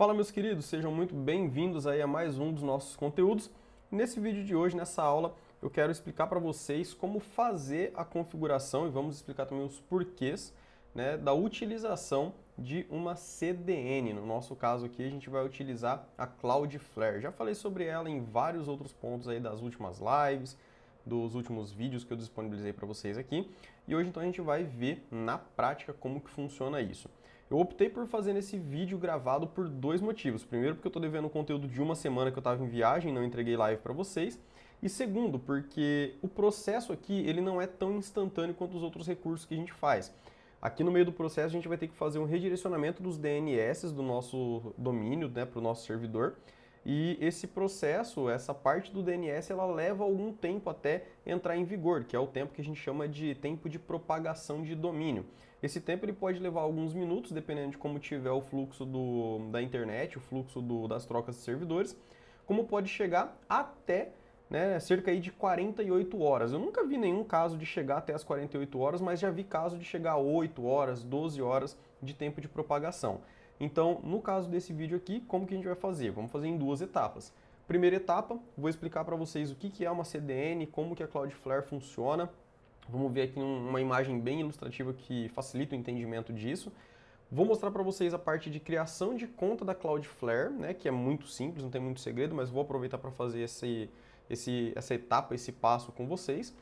Fala, meus queridos, sejam muito bem-vindos aí a mais um dos nossos conteúdos. Nesse vídeo de hoje, nessa aula, eu quero explicar para vocês como fazer a configuração e vamos explicar também os porquês, né, da utilização de uma CDN. No nosso caso aqui, a gente vai utilizar a Cloudflare. Já falei sobre ela em vários outros pontos aí das últimas lives, dos últimos vídeos que eu disponibilizei para vocês aqui. E hoje então a gente vai ver na prática como que funciona isso. Eu optei por fazer esse vídeo gravado por dois motivos. Primeiro, porque eu estou devendo conteúdo de uma semana que eu estava em viagem, não entreguei live para vocês. E segundo, porque o processo aqui ele não é tão instantâneo quanto os outros recursos que a gente faz. Aqui no meio do processo a gente vai ter que fazer um redirecionamento dos DNS do nosso domínio, né, para o nosso servidor. E esse processo, essa parte do DNS, ela leva algum tempo até entrar em vigor, que é o tempo que a gente chama de tempo de propagação de domínio. Esse tempo ele pode levar alguns minutos, dependendo de como tiver o fluxo da internet, o fluxo das trocas de servidores, como pode chegar até, né, cerca aí de 48 horas. Eu nunca vi nenhum caso de chegar até as 48 horas, mas já vi caso de chegar a 8 horas, 12 horas de tempo de propagação. Então, no caso desse vídeo aqui, como que a gente vai fazer? Vamos fazer em duas etapas. Primeira etapa, vou explicar para vocês o que é uma CDN, como que a Cloudflare funciona. Vamos ver aqui uma imagem bem ilustrativa que facilita o entendimento disso. Vou mostrar para vocês a parte de criação de conta da Cloudflare, né, que é muito simples, não tem muito segredo, mas vou aproveitar para fazer essa etapa, esse passo com vocês.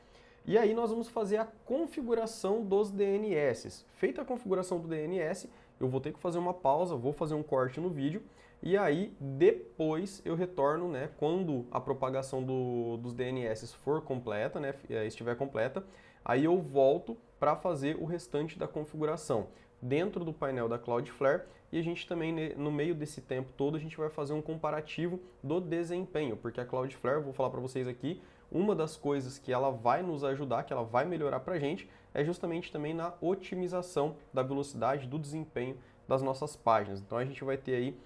E aí nós vamos fazer a configuração dos DNS. Feita a configuração do DNS, eu vou ter que fazer uma pausa, vou fazer um corte no vídeo, e aí depois eu retorno, né, quando a propagação dos DNS for completa, né, estiver completa, aí eu volto para fazer o restante da configuração dentro do painel da Cloudflare e a gente também, no meio desse tempo todo, a gente vai fazer um comparativo do desempenho, porque a Cloudflare, vou falar para vocês aqui, uma das coisas que ela vai nos ajudar, que ela vai melhorar para a gente, é justamente também na otimização da velocidade, do desempenho das nossas páginas. Então a gente vai ter aí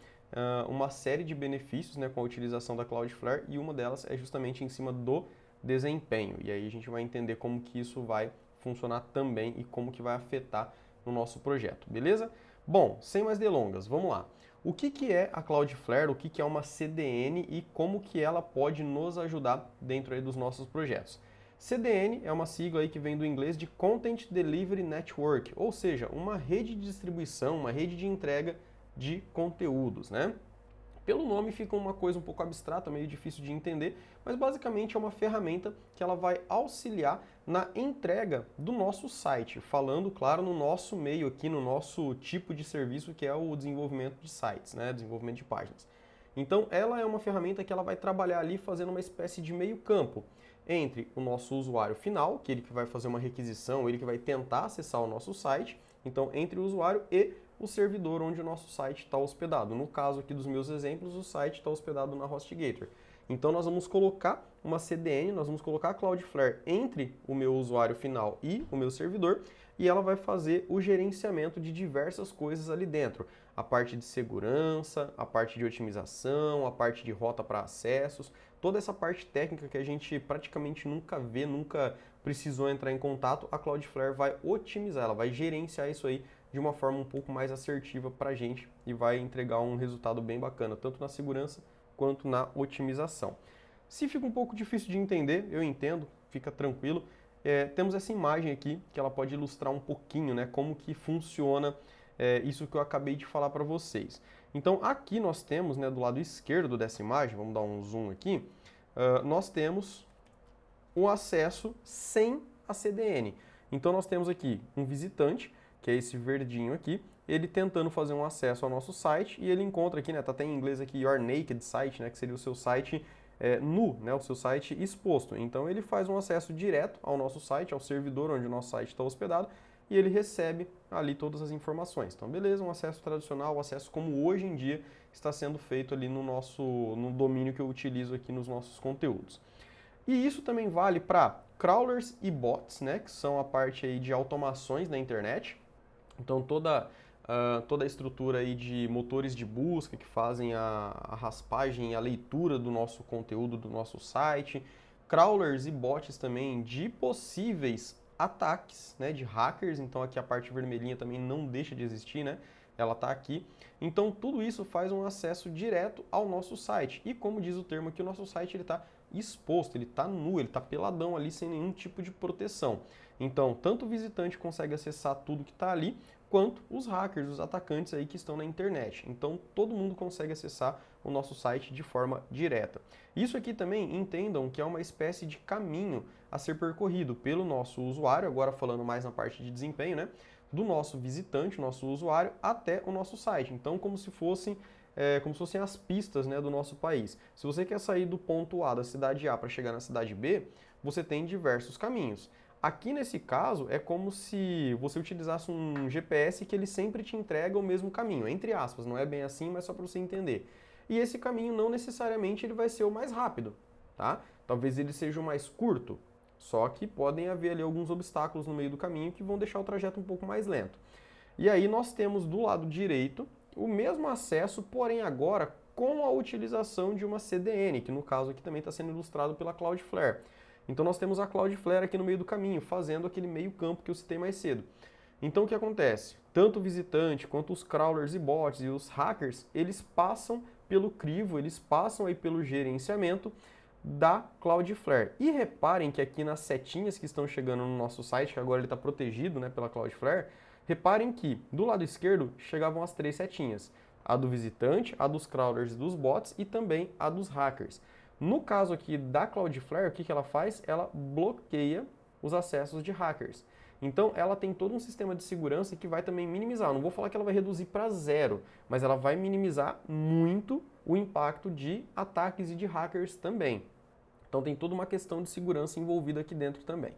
uma série de benefícios, né, com a utilização da Cloudflare e uma delas é justamente em cima do desempenho. E aí a gente vai entender como que isso vai funcionar também e como que vai afetar no nosso projeto, beleza? Bom, sem mais delongas, vamos lá. O que é a Cloudflare, o que é uma CDN e como que ela pode nos ajudar dentro aí dos nossos projetos? CDN é uma sigla aí que vem do inglês de Content Delivery Network, ou seja, uma rede de distribuição, uma rede de entrega de conteúdos, né? Pelo nome fica uma coisa um pouco abstrata, meio difícil de entender, mas basicamente é uma ferramenta que ela vai auxiliar na entrega do nosso site, falando, claro, no nosso meio aqui, no nosso tipo de serviço que é o desenvolvimento de sites, né, desenvolvimento de páginas. Então, ela é uma ferramenta que ela vai trabalhar ali fazendo uma espécie de meio campo entre o nosso usuário final, que ele que vai fazer uma requisição, ele que vai tentar acessar o nosso site, então entre o usuário e o servidor onde o nosso site está hospedado. No caso aqui dos meus exemplos, o site está hospedado na HostGator. Então nós vamos colocar uma CDN, nós vamos colocar a Cloudflare entre o meu usuário final e o meu servidor e ela vai fazer o gerenciamento de diversas coisas ali dentro. A parte de segurança, a parte de otimização, a parte de rota para acessos, toda essa parte técnica que a gente praticamente nunca vê, nunca precisou entrar em contato, a Cloudflare vai otimizar, ela vai gerenciar isso aí de uma forma um pouco mais assertiva para a gente e vai entregar um resultado bem bacana, tanto na segurança quanto na otimização. Se fica um pouco difícil de entender, eu entendo, fica tranquilo. Temos essa imagem aqui que ela pode ilustrar um pouquinho, né, como que funciona isso que eu acabei de falar para vocês. Então aqui nós temos, né, do lado esquerdo dessa imagem, vamos dar um zoom aqui, nós temos o acesso sem a CDN. Então nós temos aqui um visitante, que é esse verdinho aqui, ele tentando fazer um acesso ao nosso site e ele encontra aqui, né, tá até em inglês aqui, Your Naked Site, né, que seria o seu site nu, né, o seu site exposto. Então ele faz um acesso direto ao nosso site, ao servidor onde o nosso site está hospedado, e ele recebe ali todas as informações. Então beleza, um acesso tradicional, um acesso como hoje em dia está sendo feito ali no domínio que eu utilizo aqui nos nossos conteúdos. E isso também vale para crawlers e bots, né, que são a parte aí de automações na internet. Então toda a estrutura aí de motores de busca que fazem a raspagem e a leitura do nosso conteúdo do nosso site, crawlers e bots também de possíveis ataques, né, de hackers. Então aqui a parte vermelhinha também não deixa de existir, né? ela está aqui. Então tudo isso faz um acesso direto ao nosso site. E como diz o termo aqui, o nosso site ele está exposto, ele está nu, ele está peladão ali sem nenhum tipo de proteção. Então tanto o visitante consegue acessar tudo que está ali, quanto os hackers, os atacantes aí que estão na internet. Então todo mundo consegue acessar o nosso site de forma direta. Isso aqui também entendam que é uma espécie de caminho a ser percorrido pelo nosso usuário, agora falando mais na parte de desempenho, né? Do nosso visitante, nosso usuário, até o nosso site. Então, como se fossem as pistas, né, do nosso país. Se você quer sair do ponto A, da cidade A, para chegar na cidade B, você tem diversos caminhos. Aqui nesse caso, é como se você utilizasse um GPS que ele sempre te entrega o mesmo caminho, entre aspas, não é bem assim, mas só para você entender. E esse caminho não necessariamente ele vai ser o mais rápido, tá? Talvez ele seja o mais curto, só que podem haver ali alguns obstáculos no meio do caminho que vão deixar o trajeto um pouco mais lento. E aí nós temos do lado direito o mesmo acesso, porém agora com a utilização de uma CDN, que no caso aqui também está sendo ilustrado pela Cloudflare. Então nós temos a Cloudflare aqui no meio do caminho, fazendo aquele meio campo que eu citei mais cedo. Então o que acontece? Tanto o visitante quanto os crawlers e bots e os hackers, eles passam pelo crivo, eles passam aí pelo gerenciamento da Cloudflare. E reparem que aqui nas setinhas que estão chegando no nosso site, que agora ele está protegido, né, pela Cloudflare, reparem que do lado esquerdo chegavam as 3 setinhas. A do visitante, a dos crawlers e dos bots e também a dos hackers. No caso aqui da Cloudflare, o que ela faz? Ela bloqueia os acessos de hackers. Então ela tem todo um sistema de segurança que vai também minimizar. Eu não vou falar que ela vai reduzir para zero, mas ela vai minimizar muito o impacto de ataques e de hackers também. Então tem toda uma questão de segurança envolvida aqui dentro também.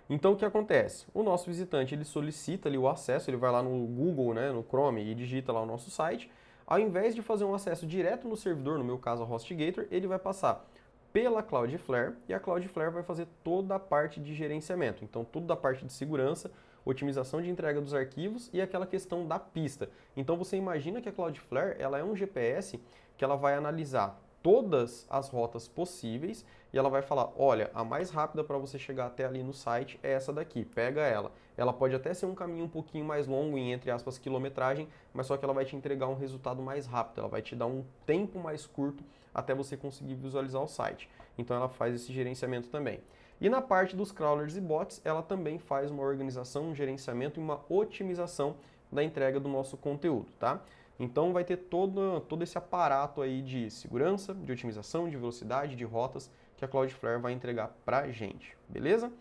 Então o que acontece? O nosso visitante ele solicita ali o acesso, ele vai lá no Google, né, no Chrome e digita lá o nosso site. Ao invés de fazer um acesso direto no servidor, no meu caso a HostGator, ele vai passar pela Cloudflare e a Cloudflare vai fazer toda a parte de gerenciamento. Então tudo da parte de segurança, otimização de entrega dos arquivos e aquela questão da pista. Então você imagina que a Cloudflare ela é um GPS que ela vai analisar todas as rotas possíveis e ela vai falar, olha, a mais rápida para você chegar até ali no site é essa daqui, pega ela. Ela pode até ser um caminho um pouquinho mais longo, em entre aspas, quilometragem, mas só que ela vai te entregar um resultado mais rápido, ela vai te dar um tempo mais curto até você conseguir visualizar o site. Então ela faz esse gerenciamento também. E na parte dos crawlers e bots, ela também faz uma organização, um gerenciamento e uma otimização da entrega do nosso conteúdo, tá? Então vai ter todo esse aparato aí de segurança, de otimização, de velocidade, de rotas que a Cloudflare vai entregar pra gente, beleza?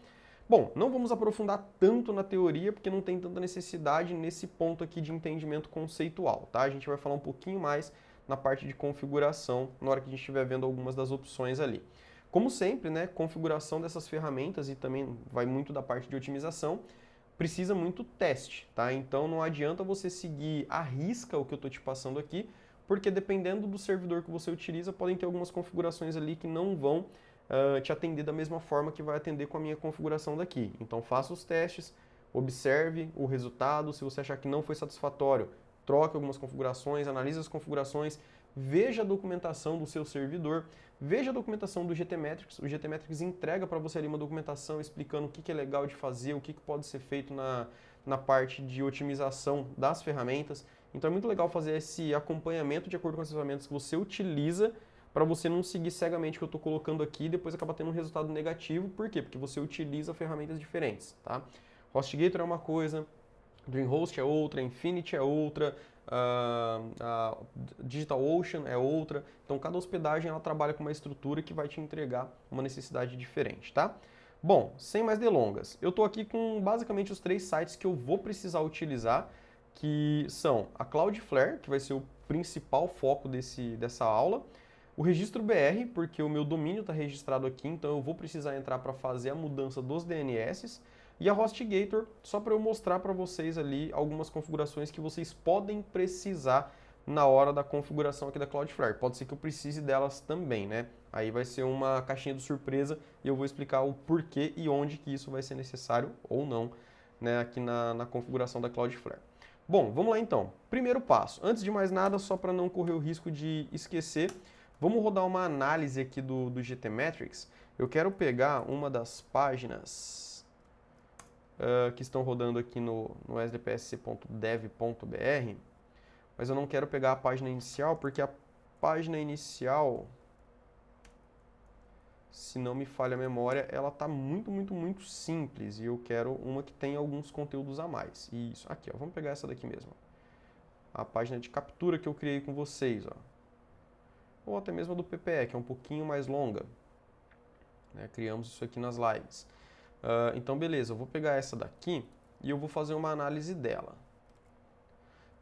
Bom, não vamos aprofundar tanto na teoria porque não tem tanta necessidade nesse ponto aqui de entendimento conceitual, tá? A gente vai falar um pouquinho mais na parte de configuração na hora que a gente estiver vendo algumas das opções ali. Como sempre, né, configuração dessas ferramentas e também vai muito da parte de otimização, precisa muito teste, tá? Então não adianta você seguir à risca o que eu estou te passando aqui, porque dependendo do servidor que você utiliza, podem ter algumas configurações ali que não vão te atender da mesma forma que vai atender com a minha configuração daqui. Então faça os testes, observe o resultado, se você achar que não foi satisfatório, troque algumas configurações, analise as configurações, veja a documentação do seu servidor, veja a documentação do GTmetrix. O GTmetrix entrega para você ali uma documentação explicando o que é legal de fazer, o que pode ser feito na parte de otimização das ferramentas. Então é muito legal fazer esse acompanhamento de acordo com as ferramentas que você utiliza para você não seguir cegamente o que eu estou colocando aqui e depois acabar tendo um resultado negativo. Por quê? Porque você utiliza ferramentas diferentes, tá? HostGator é uma coisa, DreamHost é outra, Infinity é outra, a DigitalOcean é outra. Então, cada hospedagem ela trabalha com uma estrutura que vai te entregar uma necessidade diferente, tá? Bom, sem mais delongas, eu estou aqui com basicamente os 3 sites que eu vou precisar utilizar, que são a Cloudflare, que vai ser o principal foco dessa aula, o registro BR, porque o meu domínio está registrado aqui, então eu vou precisar entrar para fazer a mudança dos DNS, e a HostGator, só para eu mostrar para vocês ali algumas configurações que vocês podem precisar na hora da configuração aqui da Cloudflare. Pode ser que eu precise delas também, né? Aí vai ser uma caixinha de surpresa e eu vou explicar o porquê e onde que isso vai ser necessário ou não, né, aqui na configuração da Cloudflare. Bom, vamos lá então. Primeiro passo. Antes de mais nada, só para não correr o risco de esquecer, vamos rodar uma análise aqui do GTmetrix. Eu quero pegar uma das páginas que estão rodando aqui no sdpsc.dev.br mas eu não quero pegar a página inicial, porque a página inicial, se não me falha a memória, ela está muito simples, e eu quero uma que tenha alguns conteúdos a mais. Isso, aqui, ó, vamos pegar essa daqui mesmo. A página de captura que eu criei com vocês, ó. Ou até mesmo a do PPE, que é um pouquinho mais longa. Né? Criamos isso aqui nas lives. Então, beleza, eu vou pegar essa daqui e eu vou fazer uma análise dela.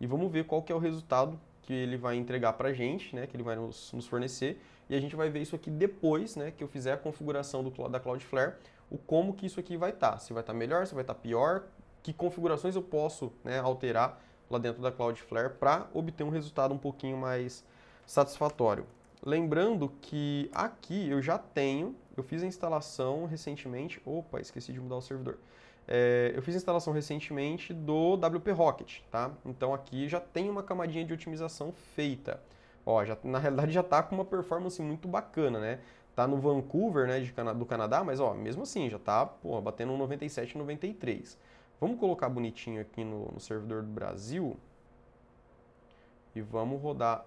E vamos ver qual que é o resultado que ele vai entregar para a gente, né, que ele vai nos fornecer. E a gente vai ver isso aqui depois, né, que eu fizer a configuração da Cloudflare, o como que isso aqui vai estar. Se vai estar melhor, se vai estar pior, que configurações eu posso, né, alterar lá dentro da Cloudflare para obter um resultado um pouquinho mais satisfatório. Lembrando que aqui eu fiz a instalação recentemente, opa, esqueci de mudar o servidor. Eu fiz a instalação recentemente do WP Rocket, tá? Então aqui já tem uma camadinha de otimização feita. Ó, na realidade já tá com uma performance muito bacana, né? Tá no Vancouver, né, do Canadá, mas ó, mesmo assim já tá, pô, batendo um 97, 93. Vamos colocar bonitinho aqui no servidor do Brasil e vamos rodar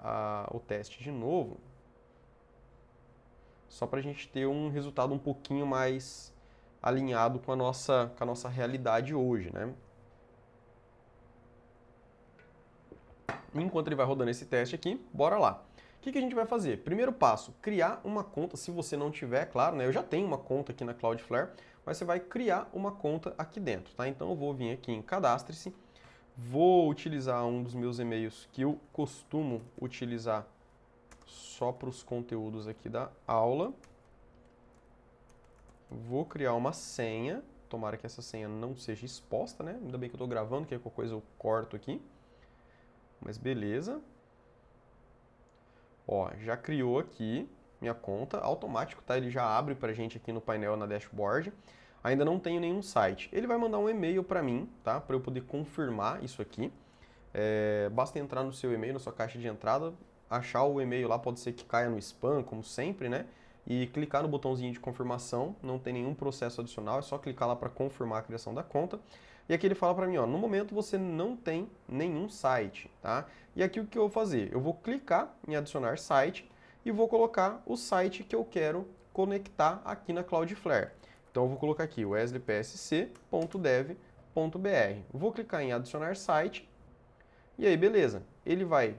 o teste de novo, só para a gente ter um resultado um pouquinho mais alinhado com a nossa realidade hoje, né? Enquanto ele vai rodando esse teste aqui, bora lá. O que a gente vai fazer? Primeiro passo, criar uma conta, se você não tiver, claro, né? Eu já tenho uma conta aqui na Cloudflare, mas você vai criar uma conta aqui dentro, tá? Então eu vou vir aqui em Cadastre-se, vou utilizar um dos meus e-mails que eu costumo utilizar só para os conteúdos aqui da aula. Vou criar uma senha, tomara que essa senha não seja exposta, né? Ainda bem que eu estou gravando, que qualquer coisa eu corto aqui. Mas beleza. Ó, já criou aqui minha conta, automático, tá? Ele já abre pra gente aqui no painel na dashboard. Ainda não tenho nenhum site. Ele vai mandar um e-mail para mim, tá? Para eu poder confirmar isso aqui. Basta entrar no seu e-mail, na sua caixa de entrada, achar o e-mail lá, pode ser que caia no spam, como sempre, né? E clicar no botãozinho de confirmação, não tem nenhum processo adicional, é só clicar lá para confirmar a criação da conta. E aqui ele fala para mim, ó, no momento você não tem nenhum site, tá? E aqui o que eu vou fazer? Eu vou clicar em adicionar site e vou colocar o site que eu quero conectar aqui na Cloudflare. Então eu vou colocar aqui wesleypsc.dev.br. Vou clicar em adicionar site e aí beleza, ele vai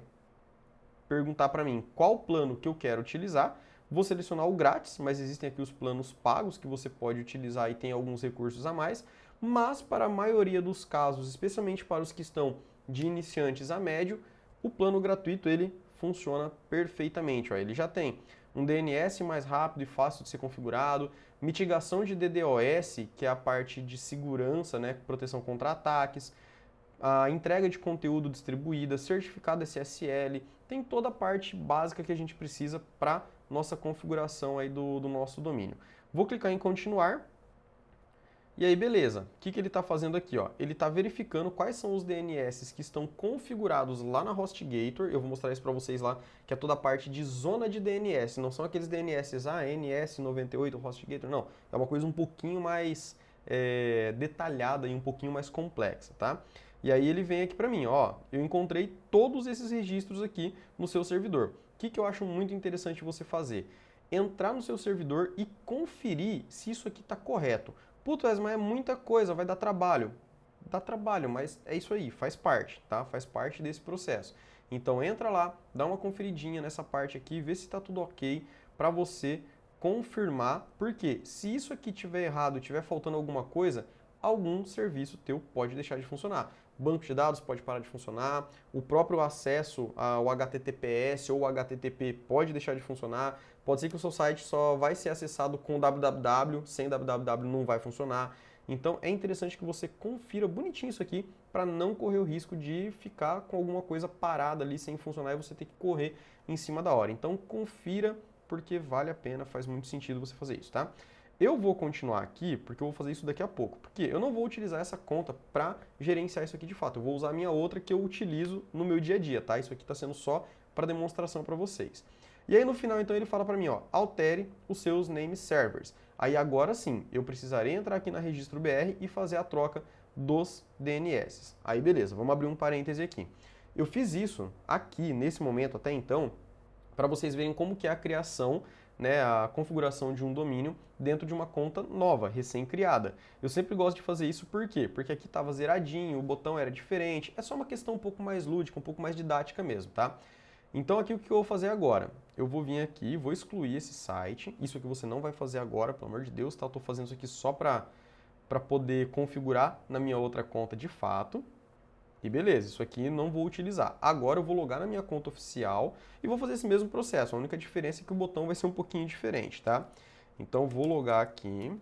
perguntar para mim qual plano que eu quero utilizar. Vou selecionar o grátis, mas existem aqui os planos pagos que você pode utilizar e tem alguns recursos a mais. Mas para a maioria dos casos, especialmente para os que estão de iniciantes a médio, o plano gratuito ele funciona perfeitamente. Ó, ele já tem um DNS mais rápido e fácil de ser configurado, mitigação de DDoS, que é a parte de segurança, né, proteção contra ataques, a entrega de conteúdo distribuída, certificado SSL, tem toda a parte básica que a gente precisa para nossa configuração aí do nosso domínio. Vou clicar em continuar. E aí, beleza. O que ele está fazendo aqui? Ó? Ele está verificando quais são os DNS que estão configurados lá na HostGator. Eu vou mostrar isso para vocês lá, que é toda a parte de zona de DNS. Não são aqueles DNS NS98, HostGator, não. É uma coisa um pouquinho mais detalhada e um pouquinho mais complexa, tá? E aí ele vem aqui para mim, ó, eu encontrei todos esses registros aqui no seu servidor. O que eu acho muito interessante você fazer? Entrar no seu servidor e conferir se isso aqui está correto. Putz, mas é muita coisa, vai dar trabalho. Dá trabalho, mas é isso aí, faz parte, tá? Faz parte desse processo. Então entra lá, dá uma conferidinha nessa parte aqui, vê se está tudo ok para você confirmar, porque se isso aqui tiver errado, tiver faltando alguma coisa, algum serviço teu pode deixar de funcionar. Banco de dados pode parar de funcionar, o próprio acesso ao HTTPS ou HTTP pode deixar de funcionar, pode ser que o seu site só vai ser acessado com www, sem www não vai funcionar. Então é interessante que você confira bonitinho isso aqui para não correr o risco de ficar com alguma coisa parada ali sem funcionar e você ter que correr em cima da hora. Então confira porque vale a pena, faz muito sentido você fazer isso, tá? Eu vou continuar aqui, porque eu vou fazer isso daqui a pouco. Porque eu não vou utilizar essa conta para gerenciar isso aqui de fato. Eu vou usar a minha outra que eu utilizo no meu dia a dia, tá? Isso aqui está sendo só para demonstração para vocês. E aí no final, então, ele fala para mim, ó, altere os seus name servers. Aí agora sim, eu precisarei entrar aqui na Registro BR e fazer a troca dos DNS. Aí beleza, vamos abrir um parêntese aqui. Eu fiz isso aqui, nesse momento, até então, para vocês verem como que é a criação, né, a configuração de um domínio dentro de uma conta nova, recém-criada. Eu sempre gosto de fazer isso por quê? Porque aqui estava zeradinho, o botão era diferente, é só uma questão um pouco mais lúdica, um pouco mais didática mesmo, tá? Então aqui o que eu vou fazer agora? Eu vou vir aqui, vou excluir esse site, isso aqui você não vai fazer agora, pelo amor de Deus, tá? Eu tô fazendo isso aqui só para poder configurar na minha outra conta de fato. E beleza, isso aqui não vou utilizar. Agora eu vou logar na minha conta oficial e vou fazer esse mesmo processo. A única diferença é que o botão vai ser um pouquinho diferente, tá? Então vou logar aqui.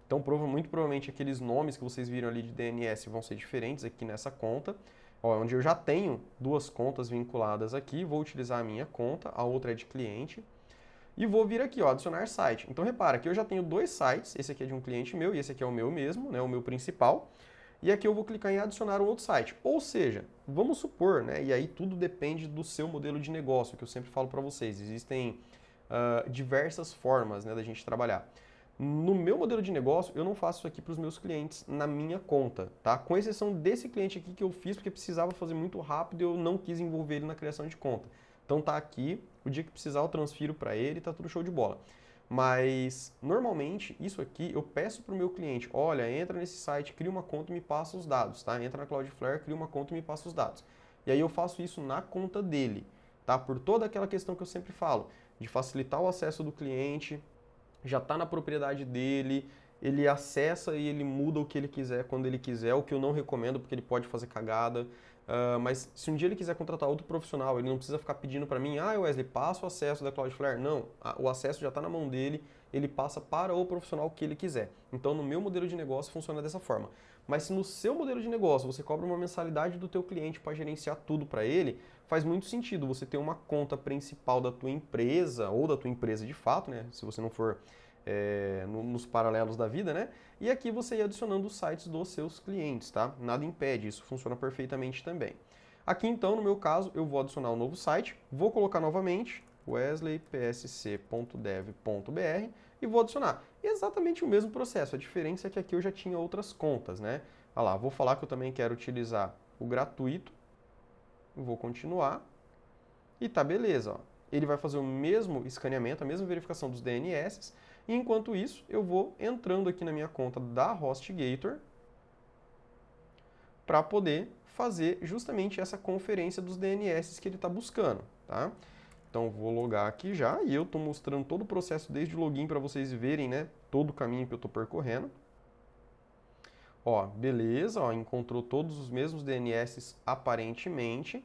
Então muito provavelmente aqueles nomes que vocês viram ali de DNS vão ser diferentes aqui nessa conta. Ó, onde eu já tenho duas contas vinculadas aqui, vou utilizar a minha conta, a outra é de cliente. E vou vir aqui, ó, adicionar site. Então repara que eu já tenho dois sites, esse aqui é de um cliente meu e esse aqui é o meu mesmo, né, o meu principal. E aqui eu vou clicar em adicionar um outro site. Ou seja, vamos supor, né, e aí tudo depende do seu modelo de negócio, que eu sempre falo para vocês, existem diversas formas, né, da gente trabalhar. No meu modelo de negócio, eu não faço isso aqui para os meus clientes na minha conta, tá? Com exceção desse cliente aqui que eu fiz porque precisava fazer muito rápido e eu não quis envolver ele na criação de conta. Então tá aqui, o dia que precisar eu transfiro para ele e tá tudo show de bola. Mas normalmente isso aqui eu peço para o meu cliente, olha, entra nesse site, cria uma conta e me passa os dados, tá? Entra na Cloudflare, cria uma conta e me passa os dados. E aí eu faço isso na conta dele, tá? Por toda aquela questão que eu sempre falo, de facilitar o acesso do cliente, já está na propriedade dele, ele acessa e ele muda o que ele quiser quando ele quiser, o que eu não recomendo porque ele pode fazer cagada. Mas se um dia ele quiser contratar outro profissional, ele não precisa ficar pedindo para mim, Wesley, passa o acesso da Cloudflare. Não, o acesso já está na mão dele, ele passa para o profissional que ele quiser. Então no meu modelo de negócio funciona dessa forma. Mas se no seu modelo de negócio você cobra uma mensalidade do teu cliente para gerenciar tudo para ele, faz muito sentido você ter uma conta principal da tua empresa, ou da tua empresa de fato, né? Se você não for nos paralelos da vida, né? E aqui você ir adicionando os sites dos seus clientes, tá? Nada impede, isso funciona perfeitamente também. Aqui então, no meu caso, eu vou adicionar um novo site, vou colocar novamente wesleypsc.dev.br e vou adicionar. Exatamente o mesmo processo, a diferença é que aqui eu já tinha outras contas, né? Olha lá, vou falar que eu também quero utilizar o gratuito, vou continuar e tá beleza, ó. Ele vai fazer o mesmo escaneamento, a mesma verificação dos DNS, e enquanto isso eu vou entrando aqui na minha conta da HostGator para poder fazer justamente essa conferência dos DNS que ele está buscando, tá? Então vou logar aqui já e eu estou mostrando todo o processo desde o login para vocês verem, né, todo o caminho que eu estou percorrendo. Ó, beleza, ó, encontrou todos os mesmos DNS aparentemente.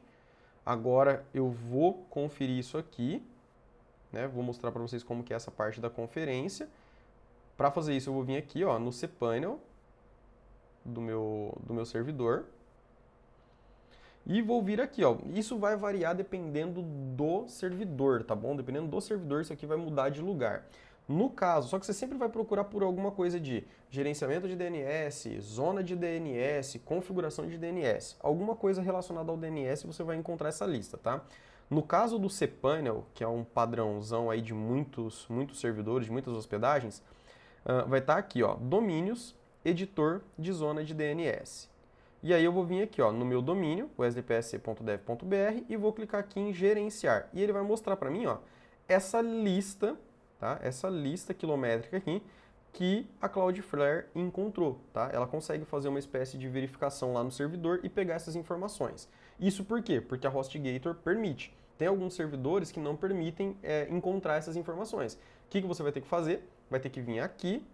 Agora eu vou conferir isso aqui, né? Vou mostrar para vocês como que é essa parte da conferência. Para fazer isso eu vou vir aqui, ó, no cPanel do meu servidor. E vou vir aqui, ó. Isso vai variar dependendo do servidor, tá bom? Dependendo do servidor, isso aqui vai mudar de lugar. No caso, só que você sempre vai procurar por alguma coisa de gerenciamento de DNS, zona de DNS, configuração de DNS. Alguma coisa relacionada ao DNS você vai encontrar essa lista, tá? No caso do cPanel, que é um padrãozão aí de muitos servidores, de muitas hospedagens, vai estar aqui, ó, domínios, editor de zona de DNS. E aí eu vou vir aqui, ó, no meu domínio, wesleypsc.dev.br, e vou clicar aqui em gerenciar. E ele vai mostrar para mim, ó, essa lista, tá? Essa lista quilométrica aqui que a Cloudflare encontrou, tá? Ela consegue fazer uma espécie de verificação lá no servidor e pegar essas informações. Isso por quê? Porque a HostGator permite. Tem alguns servidores que não permitem encontrar essas informações. O que você vai ter que fazer? Vai ter que vir aqui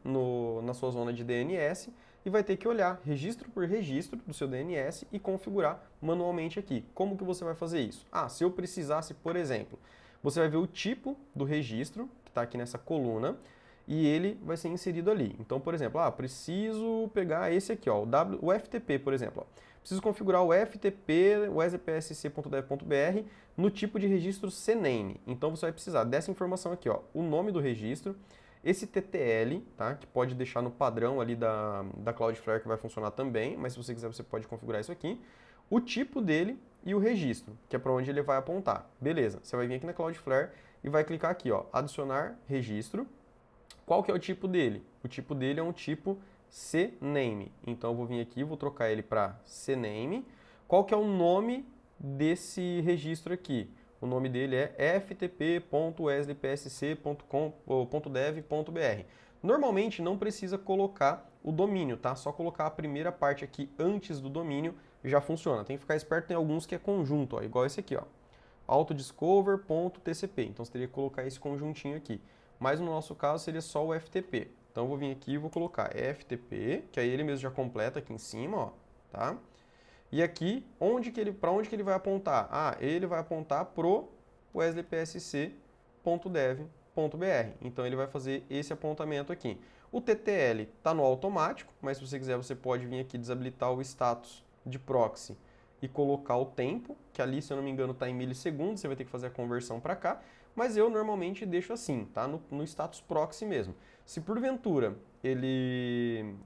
na sua zona de DNS e vai ter que olhar registro por registro do seu DNS e configurar manualmente aqui. Como que você vai fazer isso? Se eu precisasse, por exemplo, você vai ver o tipo do registro, que está aqui nessa coluna, e ele vai ser inserido ali. Então, por exemplo, preciso pegar esse aqui, ó, o FTP, por exemplo. Ó. Preciso configurar o FTP wesleypsc.dev.br no tipo de registro CNAME. Então, você vai precisar dessa informação aqui, ó, o nome do registro, esse TTL, tá, que pode deixar no padrão ali da Cloudflare, que vai funcionar também, mas se você quiser, você pode configurar isso aqui. O tipo dele e o registro, que é para onde ele vai apontar. Beleza, você vai vir aqui na Cloudflare e vai clicar aqui, ó, adicionar registro. Qual que é o tipo dele? O tipo dele é um tipo CNAME. Então eu vou vir aqui, vou trocar ele para CNAME. Qual que é o nome desse registro aqui? O nome dele é ftp.wesleypsc.com.dev.br. Normalmente não precisa colocar o domínio, tá? Só colocar a primeira parte aqui antes do domínio já funciona. Tem que ficar esperto, tem alguns que é conjunto, ó, igual esse aqui, ó. autodiscover.tcp. Então você teria que colocar esse conjuntinho aqui. Mas no nosso caso seria só o FTP. Então eu vou vir aqui e vou colocar FTP, que aí ele mesmo já completa aqui em cima, ó, tá? E aqui, para onde que ele vai apontar? Ah, ele vai apontar pro wesleypsc.dev.br. Então ele vai fazer esse apontamento aqui. O TTL está no automático, mas se você quiser você pode vir aqui desabilitar o status de proxy e colocar o tempo, que ali, se eu não me engano, está em milissegundos, você vai ter que fazer a conversão para cá, mas eu normalmente deixo assim, tá? No status proxy mesmo. Se porventura ele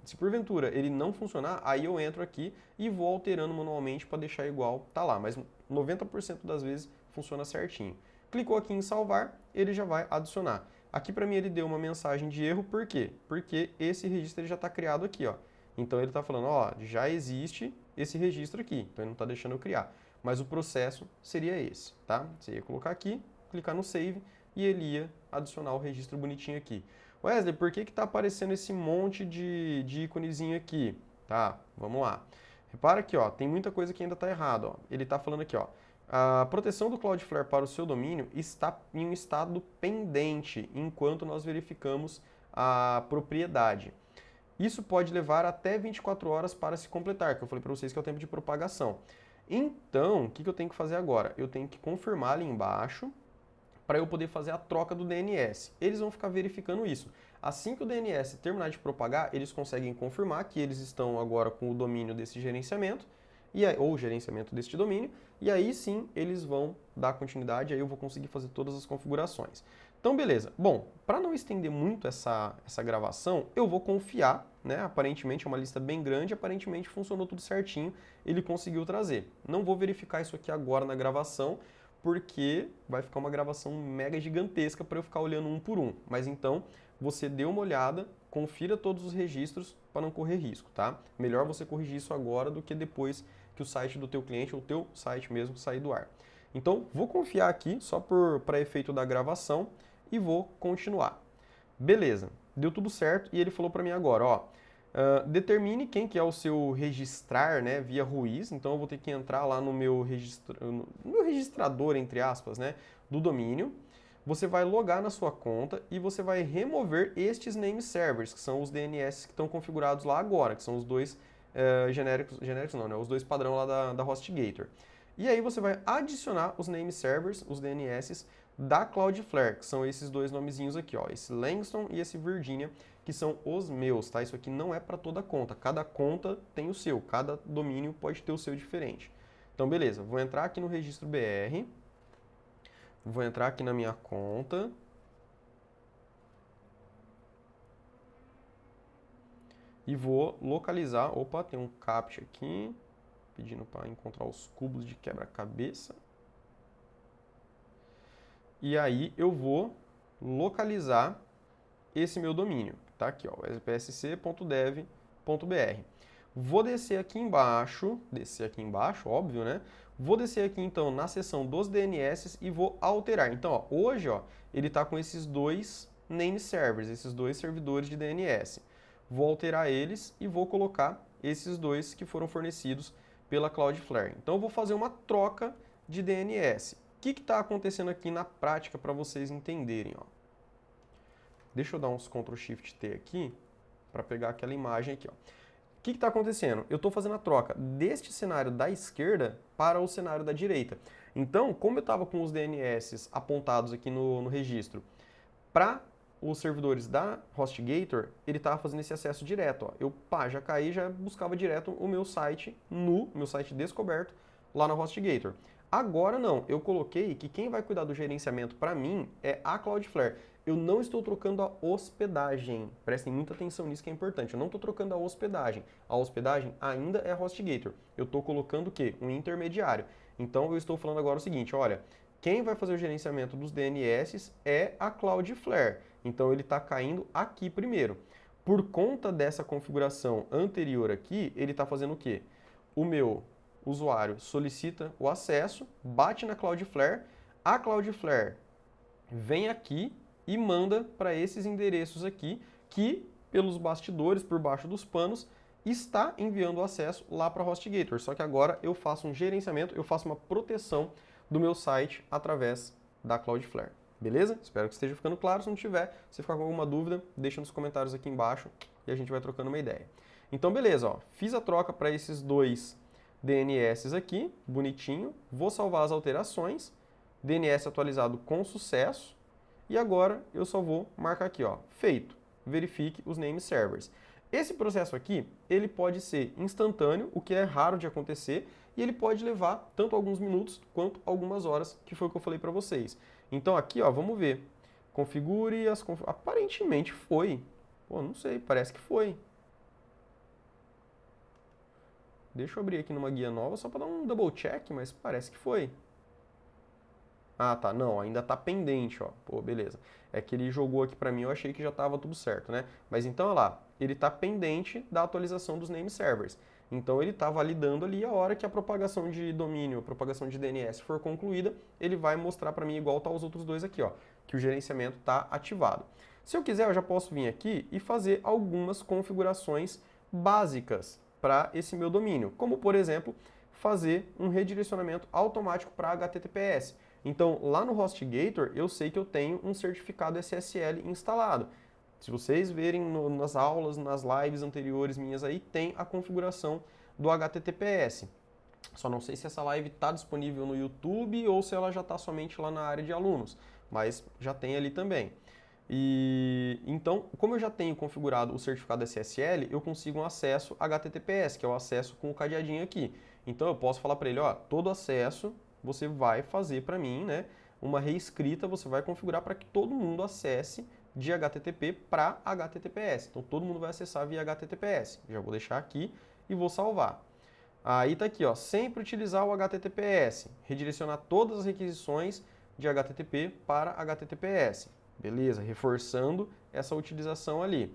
não funcionar, aí eu entro aqui e vou alterando manualmente para deixar igual, tá lá, mas 90% das vezes funciona certinho. Clicou aqui em salvar, ele já vai adicionar. Aqui para mim ele deu uma mensagem de erro, por quê? Porque esse registro ele já está criado aqui, ó. Então ele está falando, ó, já existe esse registro aqui, então ele não está deixando eu criar. Mas o processo seria esse, tá? Você ia colocar aqui, clicar no Save e ele ia adicionar o registro bonitinho aqui. Wesley, por que está aparecendo esse monte de íconezinho aqui? Tá, vamos lá. Repara aqui, ó, tem muita coisa que ainda está errada, ó. Ele está falando aqui, ó, a proteção do Cloudflare para o seu domínio está em um estado pendente enquanto nós verificamos a propriedade. Isso pode levar até 24 horas para se completar, que eu falei para vocês que é o tempo de propagação. Então, o que eu tenho que fazer agora? Eu tenho que confirmar ali embaixo para eu poder fazer a troca do DNS. Eles vão ficar verificando isso. Assim que o DNS terminar de propagar, eles conseguem confirmar que eles estão agora com o domínio desse gerenciamento, ou gerenciamento deste domínio, e aí sim eles vão dar continuidade, aí eu vou conseguir fazer todas as configurações. Então, beleza. Bom, para não estender muito essa gravação, eu vou confiar, né? Aparentemente é uma lista bem grande, aparentemente funcionou tudo certinho, ele conseguiu trazer. Não vou verificar isso aqui agora na gravação, porque vai ficar uma gravação mega gigantesca para eu ficar olhando um por um. Mas então, você dê uma olhada, confira todos os registros para não correr risco, tá? Melhor você corrigir isso agora do que depois que o site do teu cliente ou o teu site mesmo sair do ar. Então, vou confiar aqui só para efeito da gravação e vou continuar. Beleza, deu tudo certo e ele falou para mim agora, ó, determine quem que é o seu registrar, né, via Ruiz. Então eu vou ter que entrar lá no meu registrador, entre aspas, né, do domínio. Você vai logar na sua conta e você vai remover estes name servers, que são os DNS que estão configurados lá agora, que são os dois genéricos não, né, os dois padrão lá da HostGator. E aí você vai adicionar os name servers, os DNS da Cloudflare, que são esses dois nomezinhos aqui, ó, esse Langston e esse Virginia, que são os meus, tá? Isso aqui não é para toda conta. Cada conta tem o seu, cada domínio pode ter o seu diferente. Então, beleza, vou entrar aqui no registro BR, vou entrar aqui na minha conta. E vou localizar, opa, tem um CAPTCHA aqui, pedindo para encontrar os cubos de quebra-cabeça. E aí eu vou localizar esse meu domínio, tá aqui, ó, wesleypsc.dev.br. Vou descer aqui embaixo, óbvio, né? Vou descer aqui então na seção dos DNS e vou alterar. Então, ó, hoje, ó, ele está com esses dois name servers, esses dois servidores de DNS. Vou alterar eles e vou colocar esses dois que foram fornecidos pela Cloudflare. Então, eu vou fazer uma troca de DNS. O que está acontecendo aqui na prática para vocês entenderem, ó? Deixa eu dar uns Ctrl Shift T aqui para pegar aquela imagem aqui, ó. O que está acontecendo? Eu estou fazendo a troca deste cenário da esquerda para o cenário da direita. Então, como eu estava com os DNS apontados aqui no registro para os servidores da HostGator, ele estava fazendo esse acesso direto, ó. Eu já caí, já buscava direto o meu site meu site descoberto lá na HostGator. Agora não, eu coloquei que quem vai cuidar do gerenciamento para mim é a Cloudflare. Eu não estou trocando a hospedagem. Prestem muita atenção nisso que é importante. Eu não estou trocando a hospedagem. A hospedagem ainda é a HostGator. Eu estou colocando o quê? Um intermediário. Então eu estou falando agora o seguinte, olha, quem vai fazer o gerenciamento dos DNS é a Cloudflare. Então ele está caindo aqui primeiro. Por conta dessa configuração anterior aqui, ele está fazendo o quê? O meu usuário solicita o acesso, bate na Cloudflare, a Cloudflare vem aqui e manda para esses endereços aqui, que pelos bastidores, por baixo dos panos, está enviando o acesso lá para a HostGator. Só que agora eu faço um gerenciamento, eu faço uma proteção do meu site através da Cloudflare. Beleza? Espero que esteja ficando claro. Se não tiver, se ficar com alguma dúvida, deixa nos comentários aqui embaixo e a gente vai trocando uma ideia. Então, beleza, ó, fiz a troca para esses dois DNS aqui, bonitinho. Vou salvar as alterações. DNS atualizado com sucesso. E agora eu só vou marcar aqui, ó, feito. Verifique os name servers. Esse processo aqui, ele pode ser instantâneo, o que é raro de acontecer, e ele pode levar tanto alguns minutos quanto algumas horas, que foi o que eu falei para vocês. Então aqui, ó, vamos ver. Configure as... Aparentemente foi. Pô, não sei, parece que foi. Deixa eu abrir aqui numa guia nova só para dar um double check, mas parece que foi. Ah, tá. Não, ainda tá pendente, ó. Pô, beleza. É que ele jogou aqui para mim, eu achei que já tava tudo certo, né? Mas então, olha lá, ele tá pendente da atualização dos name servers. Então ele tá validando ali a hora que a propagação de domínio, a propagação de DNS for concluída, ele vai mostrar para mim igual tá os outros dois aqui, ó, que o gerenciamento tá ativado. Se eu quiser, eu já posso vir aqui e fazer algumas configurações básicas para esse meu domínio, como por exemplo, fazer um redirecionamento automático para HTTPS. Então, lá no HostGator, eu sei que eu tenho um certificado SSL instalado. Se vocês verem nas aulas, nas lives anteriores minhas aí, tem a configuração do HTTPS. Só não sei se essa live está disponível no YouTube ou se ela já está somente lá na área de alunos, mas já tem ali também. E então, como eu já tenho configurado o certificado SSL, eu consigo um acesso HTTPS, que é o acesso com o cadeadinho aqui. Então eu posso falar para ele, ó, todo acesso você vai fazer para mim, né, uma reescrita, você vai configurar para que todo mundo acesse de HTTP para HTTPS. Então todo mundo vai acessar via HTTPS. Já vou deixar aqui e vou salvar. Aí tá aqui, ó, sempre utilizar o HTTPS, redirecionar todas as requisições de HTTP para HTTPS. Beleza, reforçando essa utilização ali.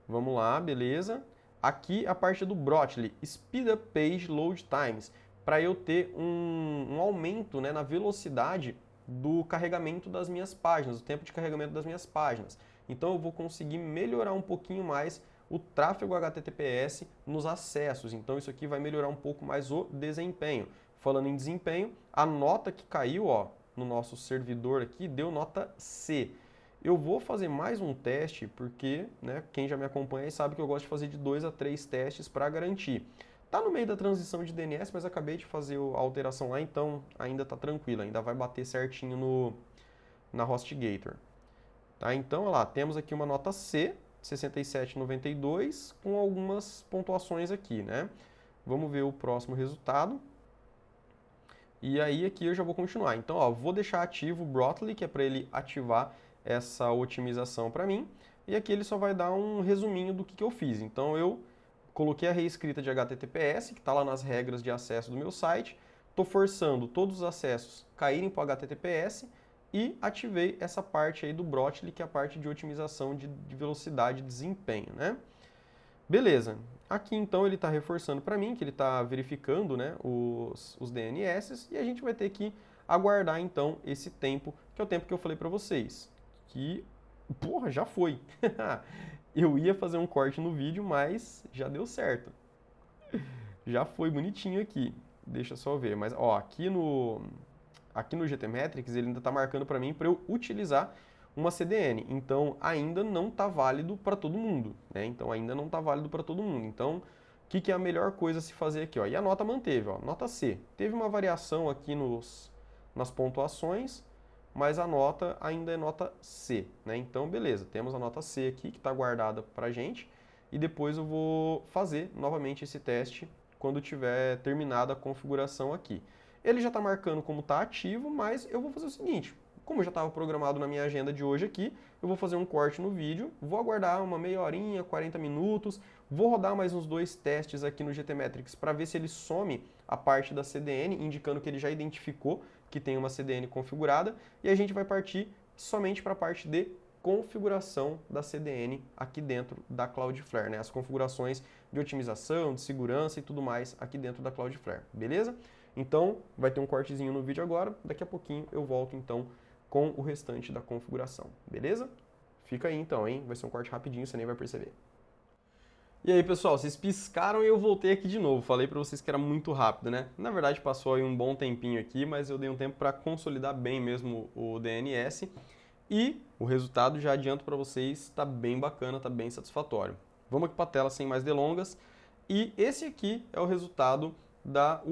Vamos lá, beleza. Aqui a parte do Brotli, Speed Up Page Load Times, para eu ter um aumento, né, na velocidade do carregamento das minhas páginas, o tempo de carregamento das minhas páginas. Então eu vou conseguir melhorar um pouquinho mais o tráfego HTTPS nos acessos. Então isso aqui vai melhorar um pouco mais o desempenho. Falando em desempenho, a nota que caiu, ó, no nosso servidor aqui deu nota C. Eu vou fazer mais um teste porque, né, quem já me acompanha aí sabe que eu gosto de fazer de 2 a 3 testes para garantir. Tá no meio da transição de DNS, mas acabei de fazer a alteração lá, então ainda tá tranquilo, ainda vai bater certinho na HostGator. Tá? Então, olha lá, temos aqui uma nota C, 67,92, com algumas pontuações aqui, né? Vamos ver o próximo resultado. E aí aqui eu já vou continuar. Então, ó, vou deixar ativo o Brotli, que é para ele ativar essa otimização para mim. E aqui ele só vai dar um resuminho do que eu fiz. Então, eu coloquei a reescrita de HTTPS, que está lá nas regras de acesso do meu site. Estou forçando todos os acessos caírem para o HTTPS e ativei essa parte aí do Brotli, que é a parte de otimização de velocidade e desempenho, né? Beleza. Aqui então ele está reforçando para mim que ele está verificando, né, os DNS e a gente vai ter que aguardar então esse tempo, que é o tempo que eu falei para vocês. Que, porra, já foi. Eu ia fazer um corte no vídeo, mas já deu certo. Já foi bonitinho aqui. Deixa eu só ver. Mas, ó, aqui no GTmetrix ele ainda está marcando para mim para eu utilizar uma CDN. Então, ainda não está válido para todo mundo, né? Então, ainda não está válido para todo mundo. Então, o que é a melhor coisa a se fazer aqui, ó? E a nota manteve, ó. Nota C. Teve uma variação aqui nas pontuações, mas a nota ainda é nota C, né? Então, beleza, temos a nota C aqui que está guardada para a gente e depois eu vou fazer novamente esse teste quando tiver terminada a configuração aqui. Ele já está marcando como está ativo, mas eu vou fazer o seguinte, como já estava programado na minha agenda de hoje aqui, eu vou fazer um corte no vídeo, vou aguardar uma meia horinha, 40 minutos, vou rodar mais uns 2 testes aqui no GTmetrix para ver se ele some a parte da CDN, indicando que ele já identificou que tem uma CDN configurada, e a gente vai partir somente para a parte de configuração da CDN aqui dentro da Cloudflare, né? As configurações de otimização, de segurança e tudo mais aqui dentro da Cloudflare, beleza? Então, vai ter um cortezinho no vídeo agora, daqui a pouquinho eu volto então com o restante da configuração, beleza? Fica aí então, hein? Vai ser um corte rapidinho, você nem vai perceber. E aí, pessoal, vocês piscaram e eu voltei aqui de novo. Falei para vocês que era muito rápido, né? Na verdade, passou aí um bom tempinho aqui, mas eu dei um tempo para consolidar bem mesmo o DNS. E o resultado, já adianto para vocês, está bem bacana, está bem satisfatório. Vamos aqui para a tela sem mais delongas. E esse aqui é o resultado do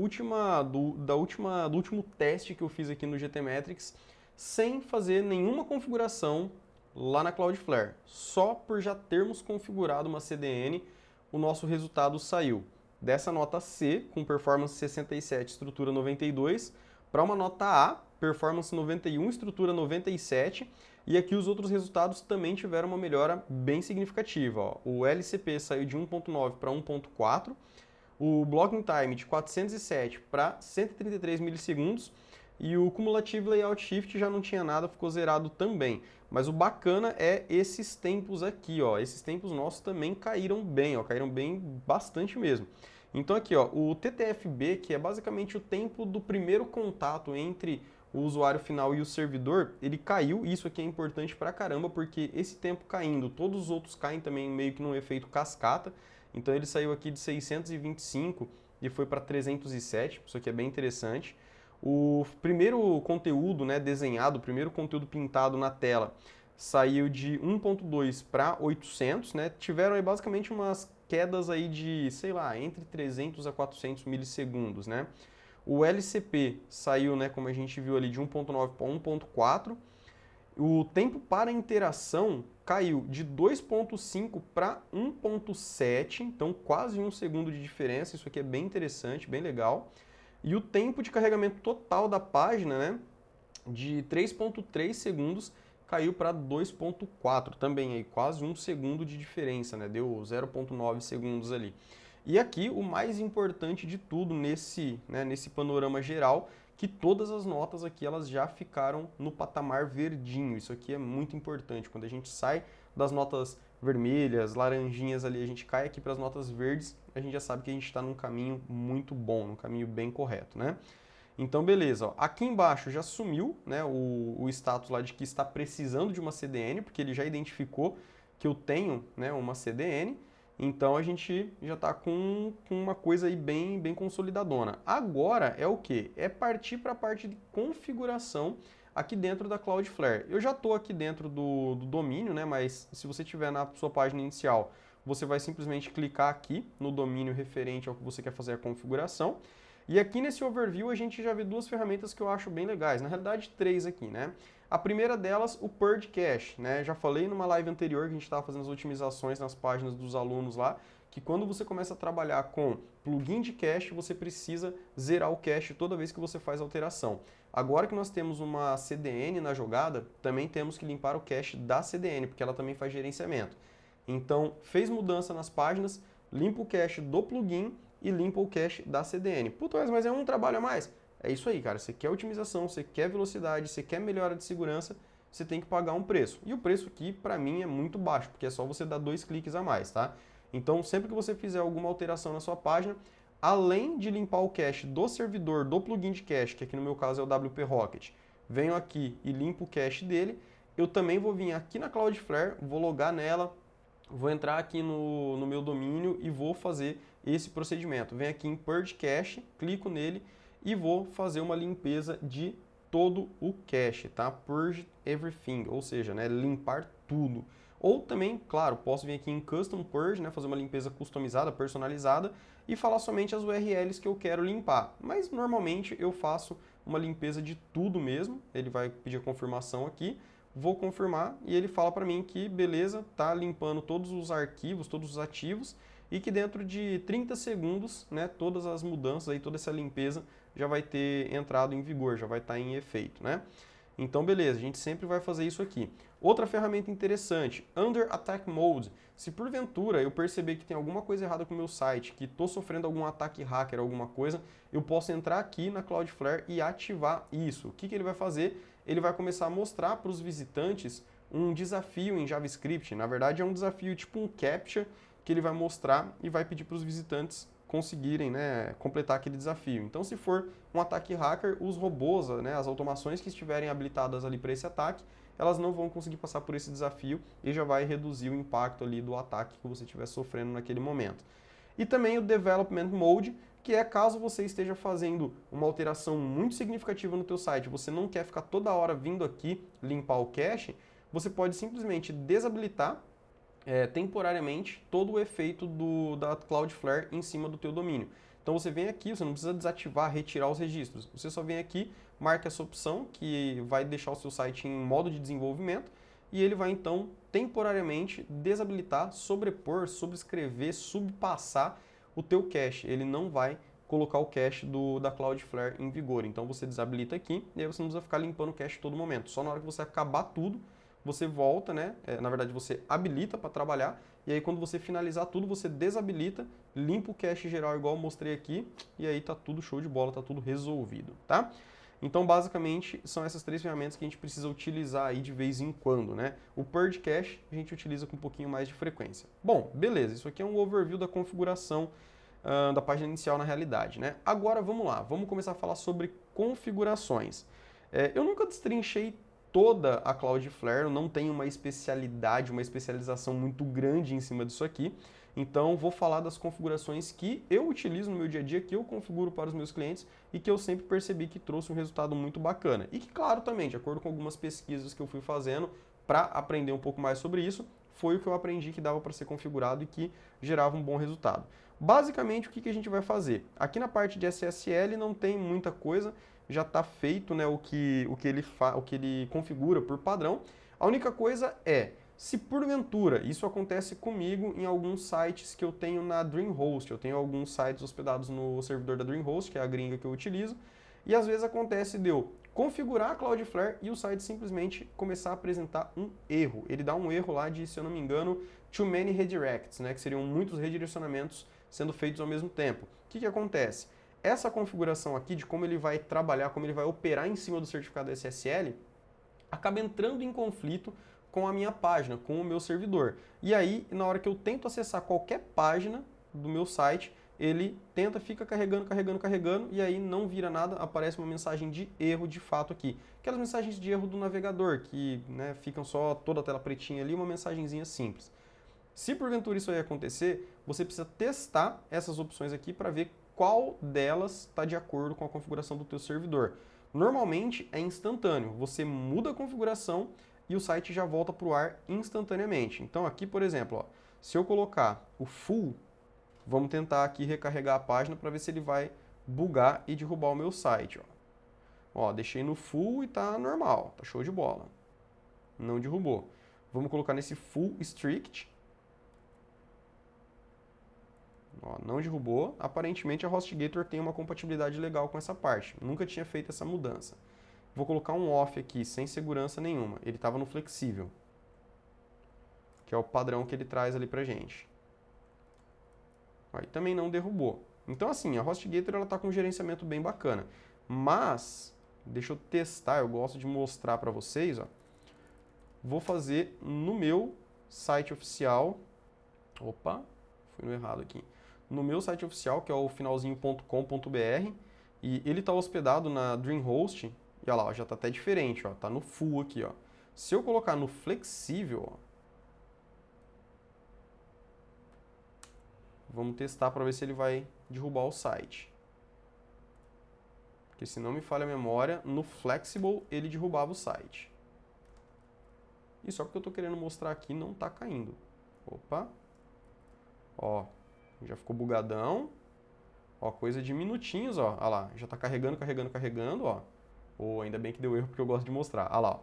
último teste que eu fiz aqui no GTmetrix, sem fazer nenhuma configuração lá na Cloudflare. Só por já termos configurado uma CDN, o nosso resultado saiu dessa nota C, com performance 67, estrutura 92, para uma nota A, performance 91, estrutura 97, e aqui os outros resultados também tiveram uma melhora bem significativa. Ó. O LCP saiu de 1.9 para 1.4, o Blocking Time de 407 para 133 milissegundos, e o Cumulative Layout Shift já não tinha nada, ficou zerado também. Mas o bacana é esses tempos aqui, ó. Esses tempos nossos também caíram bem, ó. Caíram bem bastante mesmo. Então aqui, ó, o TTFB, que é basicamente o tempo do primeiro contato entre o usuário final e o servidor, ele caiu. Isso aqui é importante pra caramba, porque esse tempo caindo, todos os outros caem também meio que num efeito cascata. Então ele saiu aqui de 625 e foi para 307. Isso aqui é bem interessante. O primeiro conteúdo, né, desenhado, o primeiro conteúdo pintado na tela saiu de 1.2 para 800, né? Tiveram aí basicamente umas quedas aí de, sei lá, entre 300 a 400 milissegundos, né? O LCP saiu, né, como a gente viu ali, de 1.9 para 1.4. O tempo para interação caiu de 2.5 para 1.7, então quase um segundo de diferença. Isso aqui é bem interessante, bem legal. E o tempo de carregamento total da página, né, de 3.3 segundos caiu para 2.4, também aí quase um segundo de diferença, né, deu 0.9 segundos ali. E aqui o mais importante de tudo nesse panorama geral, que todas as notas aqui elas já ficaram no patamar verdinho. Isso aqui é muito importante. Quando a gente sai das notas vermelhas, laranjinhas ali, a gente cai aqui para as notas verdes, a gente já sabe que a gente está num caminho muito bom, num caminho bem correto, né? Então, beleza. Ó. Aqui embaixo já sumiu, né, o status lá de que está precisando de uma CDN, porque ele já identificou que eu tenho, né, uma CDN. Então, a gente já está com uma coisa aí bem consolidadona. Agora é o quê? É partir para a parte de configuração aqui dentro da Cloudflare. Eu já estou aqui dentro do domínio, né, mas se você estiver na sua página inicial, você vai simplesmente clicar aqui no domínio referente ao que você quer fazer a configuração. E aqui nesse overview a gente já vê duas ferramentas que eu acho bem legais, na realidade três aqui, né? A primeira delas, o Purge Cache, né? Já falei numa live anterior que a gente estava fazendo as otimizações nas páginas dos alunos lá, que quando você começa a trabalhar com plugin de cache, você precisa zerar o cache toda vez que você faz alteração. Agora que nós temos uma CDN na jogada, também temos que limpar o cache da CDN, porque ela também faz gerenciamento. Então, fez mudança nas páginas, limpa o cache do plugin e limpa o cache da CDN. Puta, mas é um trabalho a mais. É isso aí, cara. Você quer otimização, você quer velocidade, você quer melhora de segurança, você tem que pagar um preço. E o preço aqui, para mim, é muito baixo, porque é só você dar 2 cliques a mais, tá? Então, sempre que você fizer alguma alteração na sua página, além de limpar o cache do servidor, do plugin de cache, que aqui no meu caso é o WP Rocket, venho aqui e limpo o cache dele, eu também vou vir aqui na Cloudflare, vou logar nela, vou entrar aqui no meu domínio e vou fazer esse procedimento. Venho aqui em Purge Cache, clico nele e vou fazer uma limpeza de todo o cache, tá? Purge everything, ou seja, né, limpar tudo. Ou também, claro, posso vir aqui em Custom Purge, né, fazer uma limpeza customizada, personalizada e falar somente as URLs que eu quero limpar. Mas normalmente eu faço uma limpeza de tudo mesmo. Ele vai pedir a confirmação aqui. Vou confirmar e ele fala para mim que beleza, tá limpando todos os arquivos, todos os ativos e que dentro de 30 segundos, né, todas as mudanças aí, toda essa limpeza já vai ter entrado em vigor, já vai estar em efeito, né? Então, beleza, a gente sempre vai fazer isso aqui. Outra ferramenta interessante, Under Attack Mode. Se porventura eu perceber que tem alguma coisa errada com o meu site, que estou sofrendo algum ataque hacker, alguma coisa, eu posso entrar aqui na Cloudflare e ativar isso. O que ele vai fazer? Ele vai começar a mostrar para os visitantes um desafio em JavaScript. Na verdade, é um desafio tipo um CAPTCHA que ele vai mostrar e vai pedir para os visitantes conseguirem, né, completar aquele desafio. Então, se for um ataque hacker, os robôs, né, as automações que estiverem habilitadas ali para esse ataque, elas não vão conseguir passar por esse desafio e já vai reduzir o impacto ali do ataque que você estiver sofrendo naquele momento. E também o Development Mode, que é caso você esteja fazendo uma alteração muito significativa no teu site, você não quer ficar toda hora vindo aqui limpar o cache, você pode simplesmente desabilitar temporariamente todo o efeito da Cloudflare em cima do teu domínio. Então você vem aqui, você não precisa desativar, retirar os registros. Você só vem aqui, marca essa opção que vai deixar o seu site em modo de desenvolvimento e ele vai então temporariamente desabilitar, sobrepor, subscrever, subpassar o teu cache. Ele não vai colocar o cache da Cloudflare em vigor. Então você desabilita aqui e aí você não precisa ficar limpando o cache todo momento. Só na hora que você acabar tudo, você volta, né? Na verdade, você habilita para trabalhar e aí quando você finalizar tudo, você desabilita, limpa o cache geral igual eu mostrei aqui e aí tá tudo show de bola, tá tudo resolvido, tá? Então, basicamente, são essas três ferramentas que a gente precisa utilizar aí de vez em quando, né? O Purge Cache a gente utiliza com um pouquinho mais de frequência. Bom, beleza, isso aqui é um overview da configuração da página inicial na realidade, né? Agora, vamos lá, vamos começar a falar sobre configurações. Eu nunca destrinchei toda a Cloudflare, eu não tenho uma especialidade, uma especialização muito grande em cima disso aqui, então vou falar das configurações que eu utilizo no meu dia a dia, que eu configuro para os meus clientes e que eu sempre percebi que trouxe um resultado muito bacana. E que, claro, também, de acordo com algumas pesquisas que eu fui fazendo para aprender um pouco mais sobre isso, foi o que eu aprendi que dava para ser configurado e que gerava um bom resultado. Basicamente, o que a gente vai fazer? Aqui na parte de SSL não tem muita coisa, já está feito, né, o que ele configura por padrão. A única coisa é, se porventura isso acontece comigo em alguns sites que eu tenho na DreamHost, eu tenho alguns sites hospedados no servidor da DreamHost, que é a gringa que eu utilizo, e às vezes acontece de eu configurar a Cloudflare e o site simplesmente começar a apresentar um erro. Ele dá um erro lá de, se eu não me engano, too many redirects, né, que seriam muitos redirecionamentos sendo feitos ao mesmo tempo. O que acontece? Essa configuração aqui de como ele vai trabalhar, como ele vai operar em cima do certificado SSL, acaba entrando em conflito com a minha página, com o meu servidor. E aí, na hora que eu tento acessar qualquer página do meu site, ele fica carregando, e aí não vira nada, aparece uma mensagem de erro de fato aqui. Aquelas mensagens de erro do navegador, que né, ficam só toda a tela pretinha ali, uma mensagenzinha simples. Se porventura isso aí acontecer, você precisa testar essas opções aqui para ver qual delas está de acordo com a configuração do teu servidor. Normalmente é instantâneo, você muda a configuração e o site já volta para o ar instantaneamente. Então aqui, por exemplo, ó, se eu colocar o full, vamos tentar aqui recarregar a página para ver se ele vai bugar e derrubar o meu site. Ó, deixei no full e tá normal, tá show de bola. Não derrubou. Vamos colocar nesse full strict. Ó, não derrubou. Aparentemente a HostGator tem uma compatibilidade legal com essa parte. Nunca tinha feito essa mudança. Vou colocar um off aqui, sem segurança nenhuma. Ele estava no flexível, que é o padrão que ele traz ali pra gente. Aí também não derrubou. Então assim, a HostGator ela tá com um gerenciamento bem bacana. Mas, deixa eu testar, eu gosto de mostrar para vocês, ó. Vou fazer no meu site oficial. Opa, fui no errado aqui. No meu site oficial, que é o finalzinho.com.br, e ele está hospedado na DreamHost, e olha lá, ó, já está até diferente, ó, tá no full aqui, ó. Se eu colocar no flexível, ó, vamos testar para ver se ele vai derrubar o site. Porque se não me falha a memória, no flexible ele derrubava o site. E só porque eu estou querendo mostrar aqui, não está caindo. Opa, ó. Já ficou bugadão. Ó, coisa de minutinhos, ó. Olha lá, já tá carregando, ó. Ou ainda bem que deu erro porque eu gosto de mostrar. Olha lá, ó.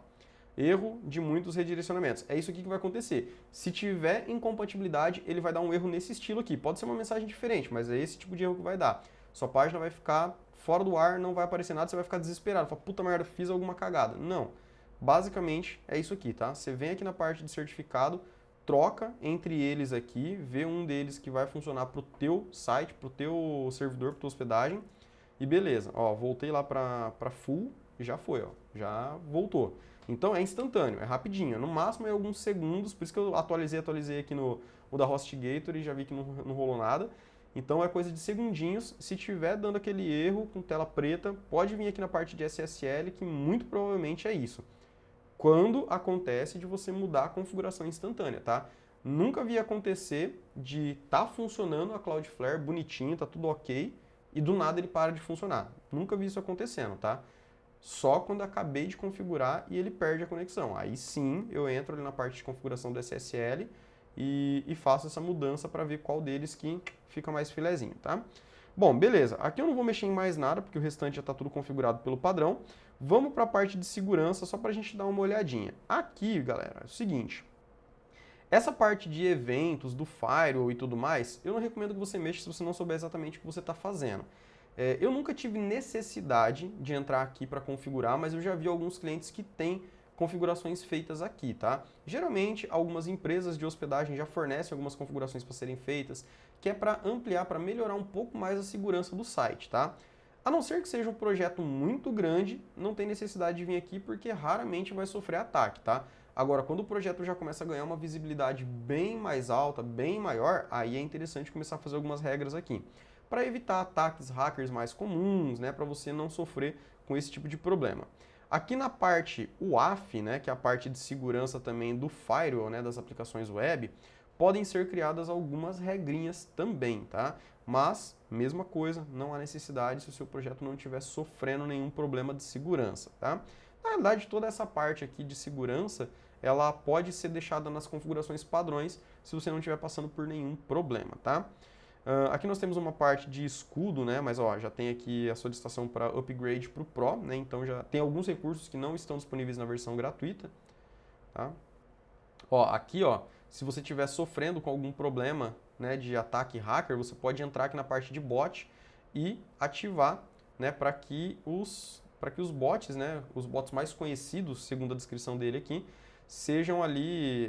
Erro de muitos redirecionamentos. É isso aqui que vai acontecer. Se tiver incompatibilidade, ele vai dar um erro nesse estilo aqui. Pode ser uma mensagem diferente, mas é esse tipo de erro que vai dar. Sua página vai ficar fora do ar, não vai aparecer nada, você vai ficar desesperado. Fala, puta merda, fiz alguma cagada. Não. Basicamente, é isso aqui, tá? Você vem aqui na parte de certificado, troca entre eles aqui, vê um deles que vai funcionar para o teu site, para o teu servidor, para tua hospedagem e beleza. Ó, voltei lá para full e já foi, ó. já voltou. Então é instantâneo, é rapidinho, no máximo é alguns segundos, por isso que eu atualizei aqui no da HostGator e já vi que não rolou nada. Então é coisa de segundinhos. Se tiver dando aquele erro com tela preta, pode vir aqui na parte de SSL, que muito provavelmente é isso. Quando acontece de você mudar a configuração instantânea, tá? Nunca vi acontecer de tá funcionando a Cloudflare bonitinho, tá tudo ok, e do nada ele para de funcionar. Nunca vi isso acontecendo, tá? Só quando acabei de configurar e ele perde a conexão. Aí sim eu entro ali na parte de configuração do SSL e faço essa mudança para ver qual deles que fica mais filezinho, tá? Bom, beleza. Aqui eu não vou mexer em mais nada, porque o restante já está tudo configurado pelo padrão. Vamos para a parte de segurança, só para a gente dar uma olhadinha. Aqui, galera, é o seguinte. Essa parte de eventos, do firewall e tudo mais, eu não recomendo que você mexa se você não souber exatamente o que você está fazendo. Eu nunca tive necessidade de entrar aqui para configurar, mas eu já vi alguns clientes que têm configurações feitas aqui, tá? Geralmente, algumas empresas de hospedagem já fornecem algumas configurações para serem feitas, que é para ampliar, para melhorar um pouco mais a segurança do site, tá? A não ser que seja um projeto muito grande, não tem necessidade de vir aqui porque raramente vai sofrer ataque, tá? Agora, quando o projeto já começa a ganhar uma visibilidade bem mais alta, bem maior, aí é interessante começar a fazer algumas regras aqui, para evitar ataques hackers mais comuns, né, para você não sofrer com esse tipo de problema. Aqui na parte UAF, né, que é a parte de segurança também do firewall, né, das aplicações web, podem ser criadas algumas regrinhas também, tá? Mas, mesma coisa, não há necessidade se o seu projeto não estiver sofrendo nenhum problema de segurança, tá? Na verdade, toda essa parte aqui de segurança, ela pode ser deixada nas configurações padrões se você não estiver passando por nenhum problema, tá? Aqui nós temos uma parte de escudo, né? Mas ó, já tem aqui a solicitação para upgrade para o Pro, né? Então já tem alguns recursos que não estão disponíveis na versão gratuita, tá? Ó, aqui, ó, se você estiver sofrendo com algum problema, né, de ataque hacker, você pode entrar aqui na parte de bot e ativar, né, para que os bots, né, os bots mais conhecidos, segundo a descrição dele aqui, sejam ali,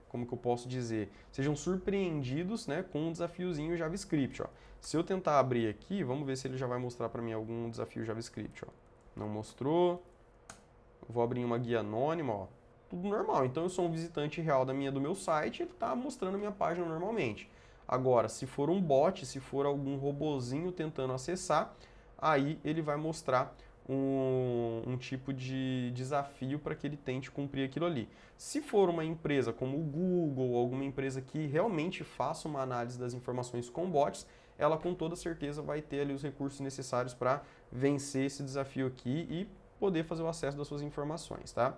como que eu posso dizer, sejam surpreendidos, né, com um desafiozinho JavaScript, ó. Se eu tentar abrir aqui, vamos ver se ele já vai mostrar para mim algum desafio JavaScript, ó. Não mostrou. Vou abrir uma guia anônima, ó. Tudo normal. Então eu sou um visitante real do meu site, ele está mostrando a minha página normalmente. Agora, se for um bot, se for algum robozinho tentando acessar, aí ele vai mostrar um tipo de desafio para que ele tente cumprir aquilo ali. Se for uma empresa como o Google, alguma empresa que realmente faça uma análise das informações com bots, ela com toda certeza vai ter ali os recursos necessários para vencer esse desafio aqui e poder fazer o acesso das suas informações, tá?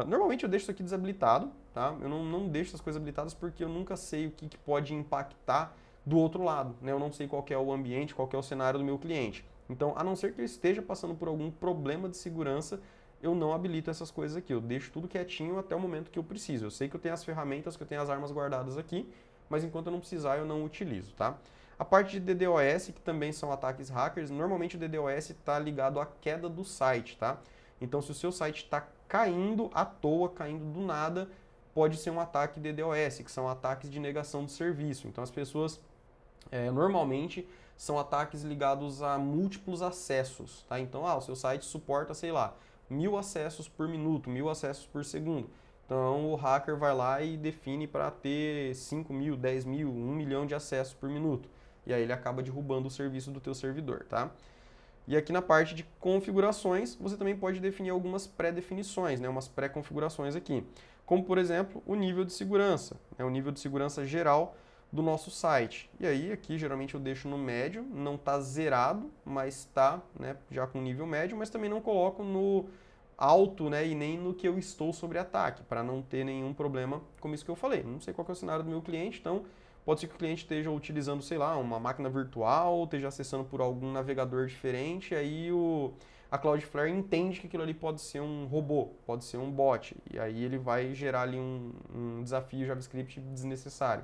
Normalmente eu deixo isso aqui desabilitado, tá? Eu não deixo essas coisas habilitadas porque eu nunca sei o que pode impactar do outro lado, né? Eu não sei qual é o ambiente, qual é o cenário do meu cliente. Então, a não ser que eu esteja passando por algum problema de segurança, eu não habilito essas coisas aqui. Eu deixo tudo quietinho até o momento que eu preciso. Eu sei que eu tenho as ferramentas, que eu tenho as armas guardadas aqui, mas enquanto eu não precisar, eu não utilizo, tá? A parte de DDoS, que também são ataques hackers, normalmente o DDoS está ligado à queda do site, tá? Então, se o seu site está caindo à toa, caindo do nada, pode ser um ataque DDoS, que são ataques de negação de serviço. Então, as pessoas normalmente são ataques ligados a múltiplos acessos, tá? Então, o seu site suporta, sei lá, 1000 acessos por minuto, 1000 acessos por segundo. Então, o hacker vai lá e define para ter 5.000, 10.000, 1 milhão de acessos por minuto. E aí ele acaba derrubando o serviço do teu servidor, tá? E aqui na parte de configurações, você também pode definir algumas pré-definições, né? Umas pré-configurações aqui. Como, por exemplo, o nível de segurança, né? O nível de segurança geral do nosso site. E aí, aqui, geralmente eu deixo no médio, não está zerado, mas está, né, já com nível médio, mas também não coloco no alto, né, e nem no que eu estou sobre ataque, para não ter nenhum problema como isso que eu falei. Não sei qual que é o cenário do meu cliente, então pode ser que o cliente esteja utilizando, sei lá, uma máquina virtual, esteja acessando por algum navegador diferente, aí a Cloudflare entende que aquilo ali pode ser um robô, pode ser um bot, e aí ele vai gerar ali um desafio JavaScript desnecessário,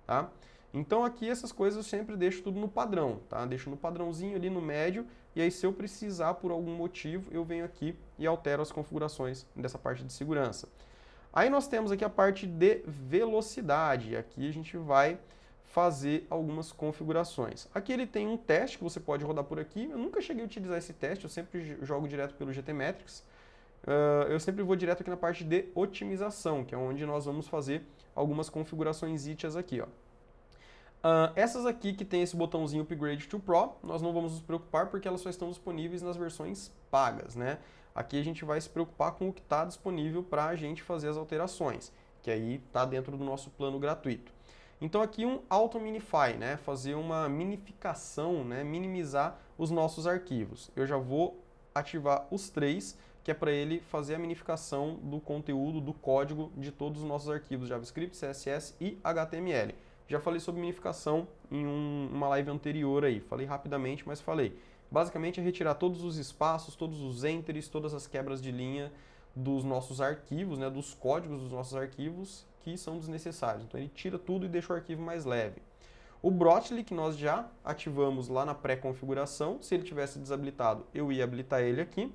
tá? Então aqui essas coisas eu sempre deixo tudo no padrão, tá? Deixo no padrãozinho ali no médio, e aí se eu precisar por algum motivo, eu venho aqui e altero as configurações dessa parte de segurança. Aí nós temos aqui a parte de velocidade. Aqui a gente vai fazer algumas configurações. Aqui ele tem um teste que você pode rodar por aqui. Eu nunca cheguei a utilizar esse teste, eu sempre jogo direto pelo GTmetrix. Eu sempre vou direto aqui na parte de otimização, que é onde nós vamos fazer algumas configurações aqui, ó. Essas aqui que tem esse botãozinho Upgrade to Pro, nós não vamos nos preocupar porque elas só estão disponíveis nas versões pagas, né? Aqui a gente vai se preocupar com o que está disponível para a gente fazer as alterações, que aí está dentro do nosso plano gratuito. Então aqui um Auto Minify, né? Fazer uma minificação, né? Minimizar os nossos arquivos. Eu já vou ativar os três, que é para ele fazer a minificação do conteúdo, do código de todos os nossos arquivos JavaScript, CSS e HTML. Já falei sobre minificação em uma live anterior aí, falei rapidamente, mas falei. Basicamente é retirar todos os espaços, todos os enters, todas as quebras de linha dos nossos arquivos, né, dos códigos dos nossos arquivos que são desnecessários. Então ele tira tudo e deixa o arquivo mais leve. O Brotli, que nós já ativamos lá na pré-configuração, se ele tivesse desabilitado, eu ia habilitar ele aqui.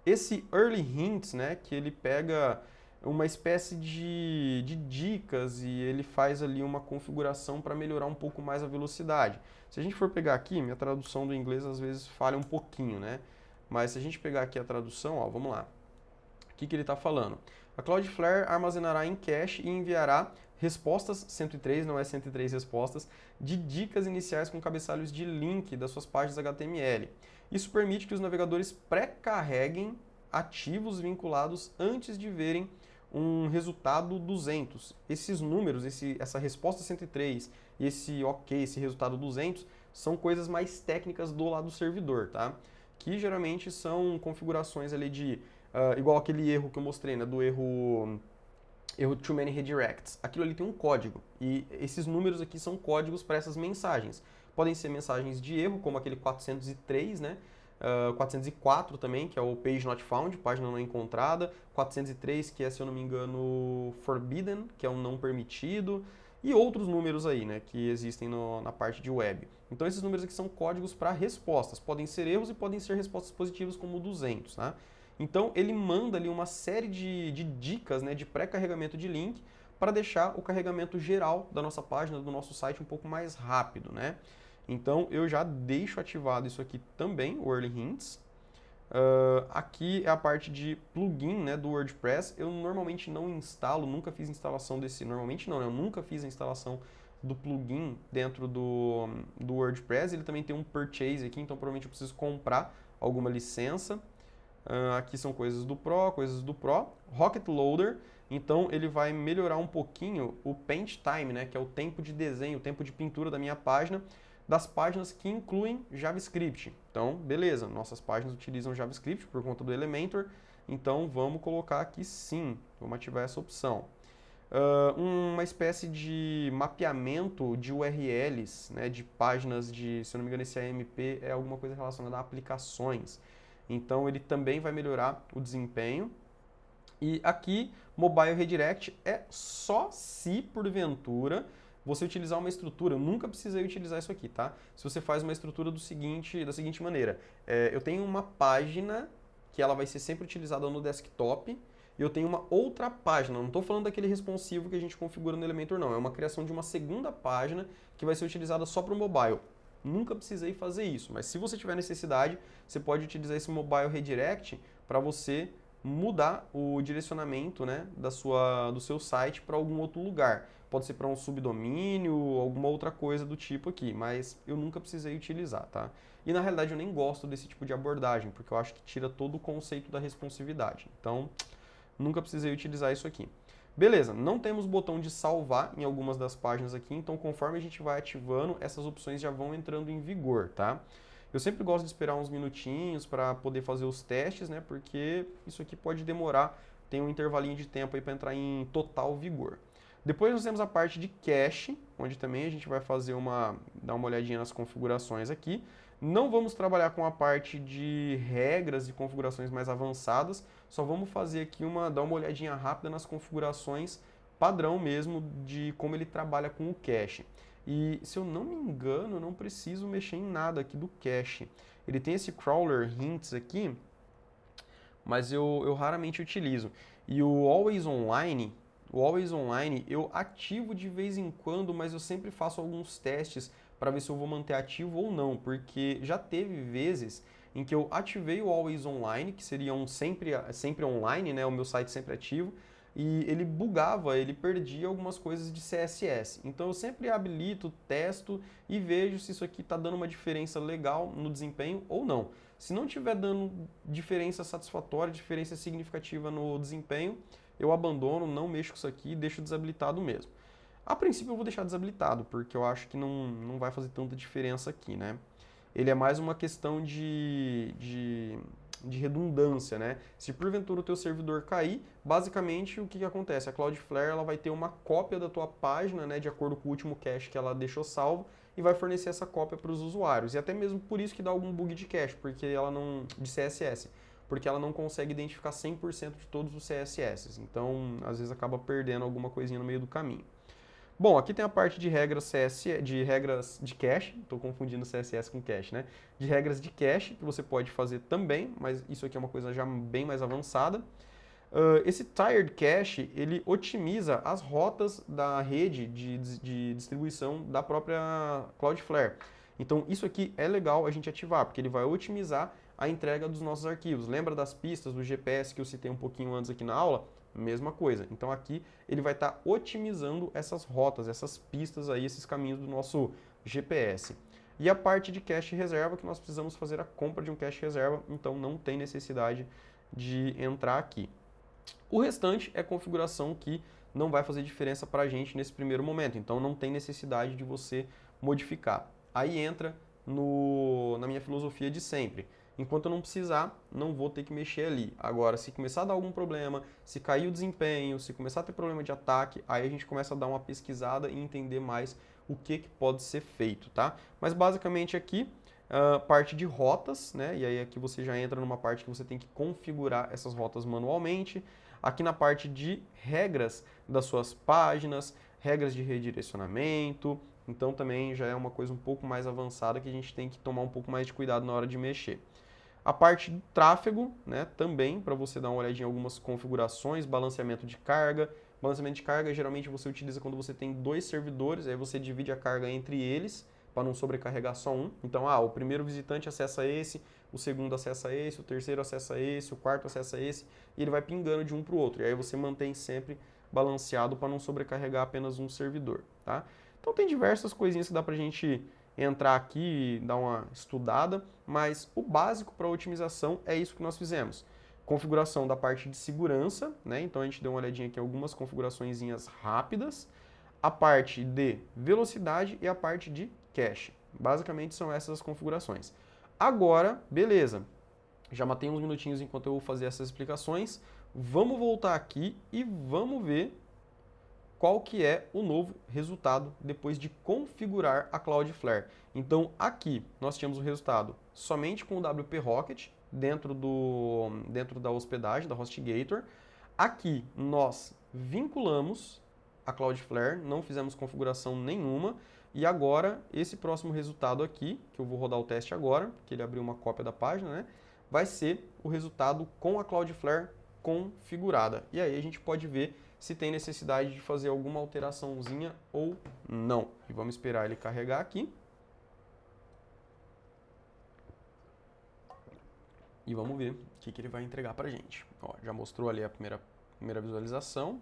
Esse Early Hints, né, que ele pega uma espécie de dicas e ele faz ali uma configuração para melhorar um pouco mais a velocidade. Se a gente for pegar aqui, minha tradução do inglês às vezes falha um pouquinho, né? Mas se a gente pegar aqui a tradução, ó, vamos lá. O que ele está falando? A Cloudflare armazenará em cache e enviará respostas, 103, não é 103 respostas, de dicas iniciais com cabeçalhos de link das suas páginas HTML. Isso permite que os navegadores pré-carreguem ativos vinculados antes de verem um resultado 200. Esses números, essa resposta 103 e esse OK, esse resultado 200, são coisas mais técnicas do lado do servidor, tá? Que geralmente são configurações ali de, igual aquele erro que eu mostrei, né, do erro too many redirects. Aquilo ali tem um código e esses números aqui são códigos para essas mensagens. Podem ser mensagens de erro, como aquele 403, né? 404 também, que é o Page Not Found, página não encontrada. 403, que é, se eu não me engano, Forbidden, que é um não permitido. E outros números aí, né, que existem na parte de web. Então esses números aqui são códigos para respostas. Podem ser erros e podem ser respostas positivas, como o 200, tá? Então ele manda ali uma série de dicas, né, de pré-carregamento de link para deixar o carregamento geral da nossa página, do nosso site um pouco mais rápido, né? Então eu já deixo ativado isso aqui também, o Early Hints. Aqui é a parte de plugin, né, do WordPress. Eu normalmente não instalo, nunca fiz instalação desse. Normalmente não, né? Eu nunca fiz a instalação do plugin dentro do WordPress. Ele também tem um purchase aqui, então provavelmente eu preciso comprar alguma licença. Aqui são coisas do Pro. Rocket Loader, então ele vai melhorar um pouquinho o paint time, né, que é o tempo de desenho, o tempo de pintura da minha página, das páginas que incluem JavaScript. Então, beleza, nossas páginas utilizam JavaScript por conta do Elementor, então vamos colocar aqui sim, vamos ativar essa opção. Uma espécie de mapeamento de URLs, né, de páginas de, se eu não me engano, esse AMP é alguma coisa relacionada a aplicações. Então ele também vai melhorar o desempenho. E aqui, Mobile Redirect é só se, porventura, você utilizar uma estrutura. Eu nunca precisei utilizar isso aqui, tá? Se você faz uma estrutura da seguinte maneira. Eu tenho uma página que ela vai ser sempre utilizada no desktop e eu tenho uma outra página. Não estou falando daquele responsivo que a gente configura no Elementor, não. É uma criação de uma segunda página que vai ser utilizada só para o mobile. Nunca precisei fazer isso, mas se você tiver necessidade, você pode utilizar esse Mobile Redirect para você mudar o direcionamento, né, do seu site para algum outro lugar. Pode ser para um subdomínio, alguma outra coisa do tipo aqui, mas eu nunca precisei utilizar, tá? E na realidade eu nem gosto desse tipo de abordagem, porque eu acho que tira todo o conceito da responsividade. Então, nunca precisei utilizar isso aqui. Beleza, não temos botão de salvar em algumas das páginas aqui, então conforme a gente vai ativando, essas opções já vão entrando em vigor, tá? Eu sempre gosto de esperar uns minutinhos para poder fazer os testes, né? Porque isso aqui pode demorar, tem um intervalinho de tempo aí para entrar em total vigor. Depois nós temos a parte de cache, onde também a gente vai fazer dar uma olhadinha nas configurações aqui. Não vamos trabalhar com a parte de regras e configurações mais avançadas, só vamos fazer aqui dar uma olhadinha rápida nas configurações padrão mesmo de como ele trabalha com o cache. E se eu não me engano, eu não preciso mexer em nada aqui do cache. Ele tem esse crawler hints aqui, mas eu raramente utilizo. E o always online, o Always Online eu ativo de vez em quando, mas eu sempre faço alguns testes para ver se eu vou manter ativo ou não, porque já teve vezes em que eu ativei o Always Online, que seria um sempre online, né, o meu site sempre ativo, e ele bugava, ele perdia algumas coisas de CSS. Então eu sempre habilito, testo e vejo se isso aqui está dando uma diferença legal no desempenho ou não. Se não estiver dando diferença satisfatória, diferença significativa no desempenho, eu abandono, não mexo com isso aqui e deixo desabilitado mesmo. A princípio eu vou deixar desabilitado, porque eu acho que não vai fazer tanta diferença aqui, né? Ele é mais uma questão de redundância, né? Se porventura o teu servidor cair, basicamente o que acontece? A Cloudflare ela vai ter uma cópia da tua página, né, de acordo com o último cache que ela deixou salvo, e vai fornecer essa cópia para os usuários. E até mesmo por isso que dá algum bug de cache, porque ela não de CSS, porque ela não consegue identificar 100% de todos os CSS. Então, às vezes acaba perdendo alguma coisinha no meio do caminho. Bom, aqui tem a parte de regras de regras de cache, estou confundindo CSS com cache, né? De regras de cache que você pode fazer também, mas isso aqui é uma coisa já bem mais avançada. Esse Tired Cache, ele otimiza as rotas da rede de distribuição da própria Cloudflare. Então, isso aqui é legal a gente ativar, porque ele vai otimizar a entrega dos nossos arquivos. Lembra das pistas do GPS que eu citei um pouquinho antes aqui na aula? Mesma coisa. Então, aqui ele vai estar otimizando essas rotas, essas pistas aí, esses caminhos do nosso GPS. E a parte de cache reserva, que nós precisamos fazer a compra de um cache reserva, então não tem necessidade de entrar aqui. O restante é configuração que não vai fazer diferença para a gente nesse primeiro momento, então não tem necessidade de você modificar. Aí entra na minha filosofia de sempre. Enquanto eu não precisar, não vou ter que mexer ali. Agora, se começar a dar algum problema, se cair o desempenho, se começar a ter problema de ataque, aí a gente começa a dar uma pesquisada e entender mais o que pode ser feito, tá? Mas basicamente aqui, parte de rotas, né? E aí aqui você já entra numa parte que você tem que configurar essas rotas manualmente. Aqui na parte de regras das suas páginas, regras de redirecionamento. Então também já é uma coisa um pouco mais avançada que a gente tem que tomar um pouco mais de cuidado na hora de mexer. A parte do tráfego, né, também para você dar uma olhadinha em algumas configurações, balanceamento de carga. Balanceamento de carga geralmente você utiliza quando você tem dois servidores, aí você divide a carga entre eles para não sobrecarregar só um. Então, o primeiro visitante acessa esse, o segundo acessa esse, o terceiro acessa esse, o quarto acessa esse, e ele vai pingando de um para o outro. E aí você mantém sempre balanceado para não sobrecarregar apenas um servidor, tá? Então tem diversas coisinhas que dá para a gente entrar aqui e dar uma estudada, mas o básico para otimização é isso que nós fizemos. Configuração da parte de segurança, né? Então a gente deu uma olhadinha aqui em algumas configuraçõezinhas rápidas. A parte de velocidade e a parte de cache. Basicamente são essas as configurações. Agora, beleza. Já matei uns minutinhos enquanto eu vou fazer essas explicações. Vamos voltar aqui e vamos ver qual que é o novo resultado depois de configurar a Cloudflare. Então aqui nós tínhamos o resultado somente com o WP Rocket dentro da hospedagem, da HostGator. Aqui nós vinculamos a Cloudflare, não fizemos configuração nenhuma. E agora, esse próximo resultado aqui, que eu vou rodar o teste agora, que ele abriu uma cópia da página, né? Vai ser o resultado com a Cloudflare configurada. E aí a gente pode ver se tem necessidade de fazer alguma alteraçãozinha ou não. E vamos esperar ele carregar aqui. E vamos ver o que ele vai entregar pra gente. Ó, já mostrou ali a primeira visualização.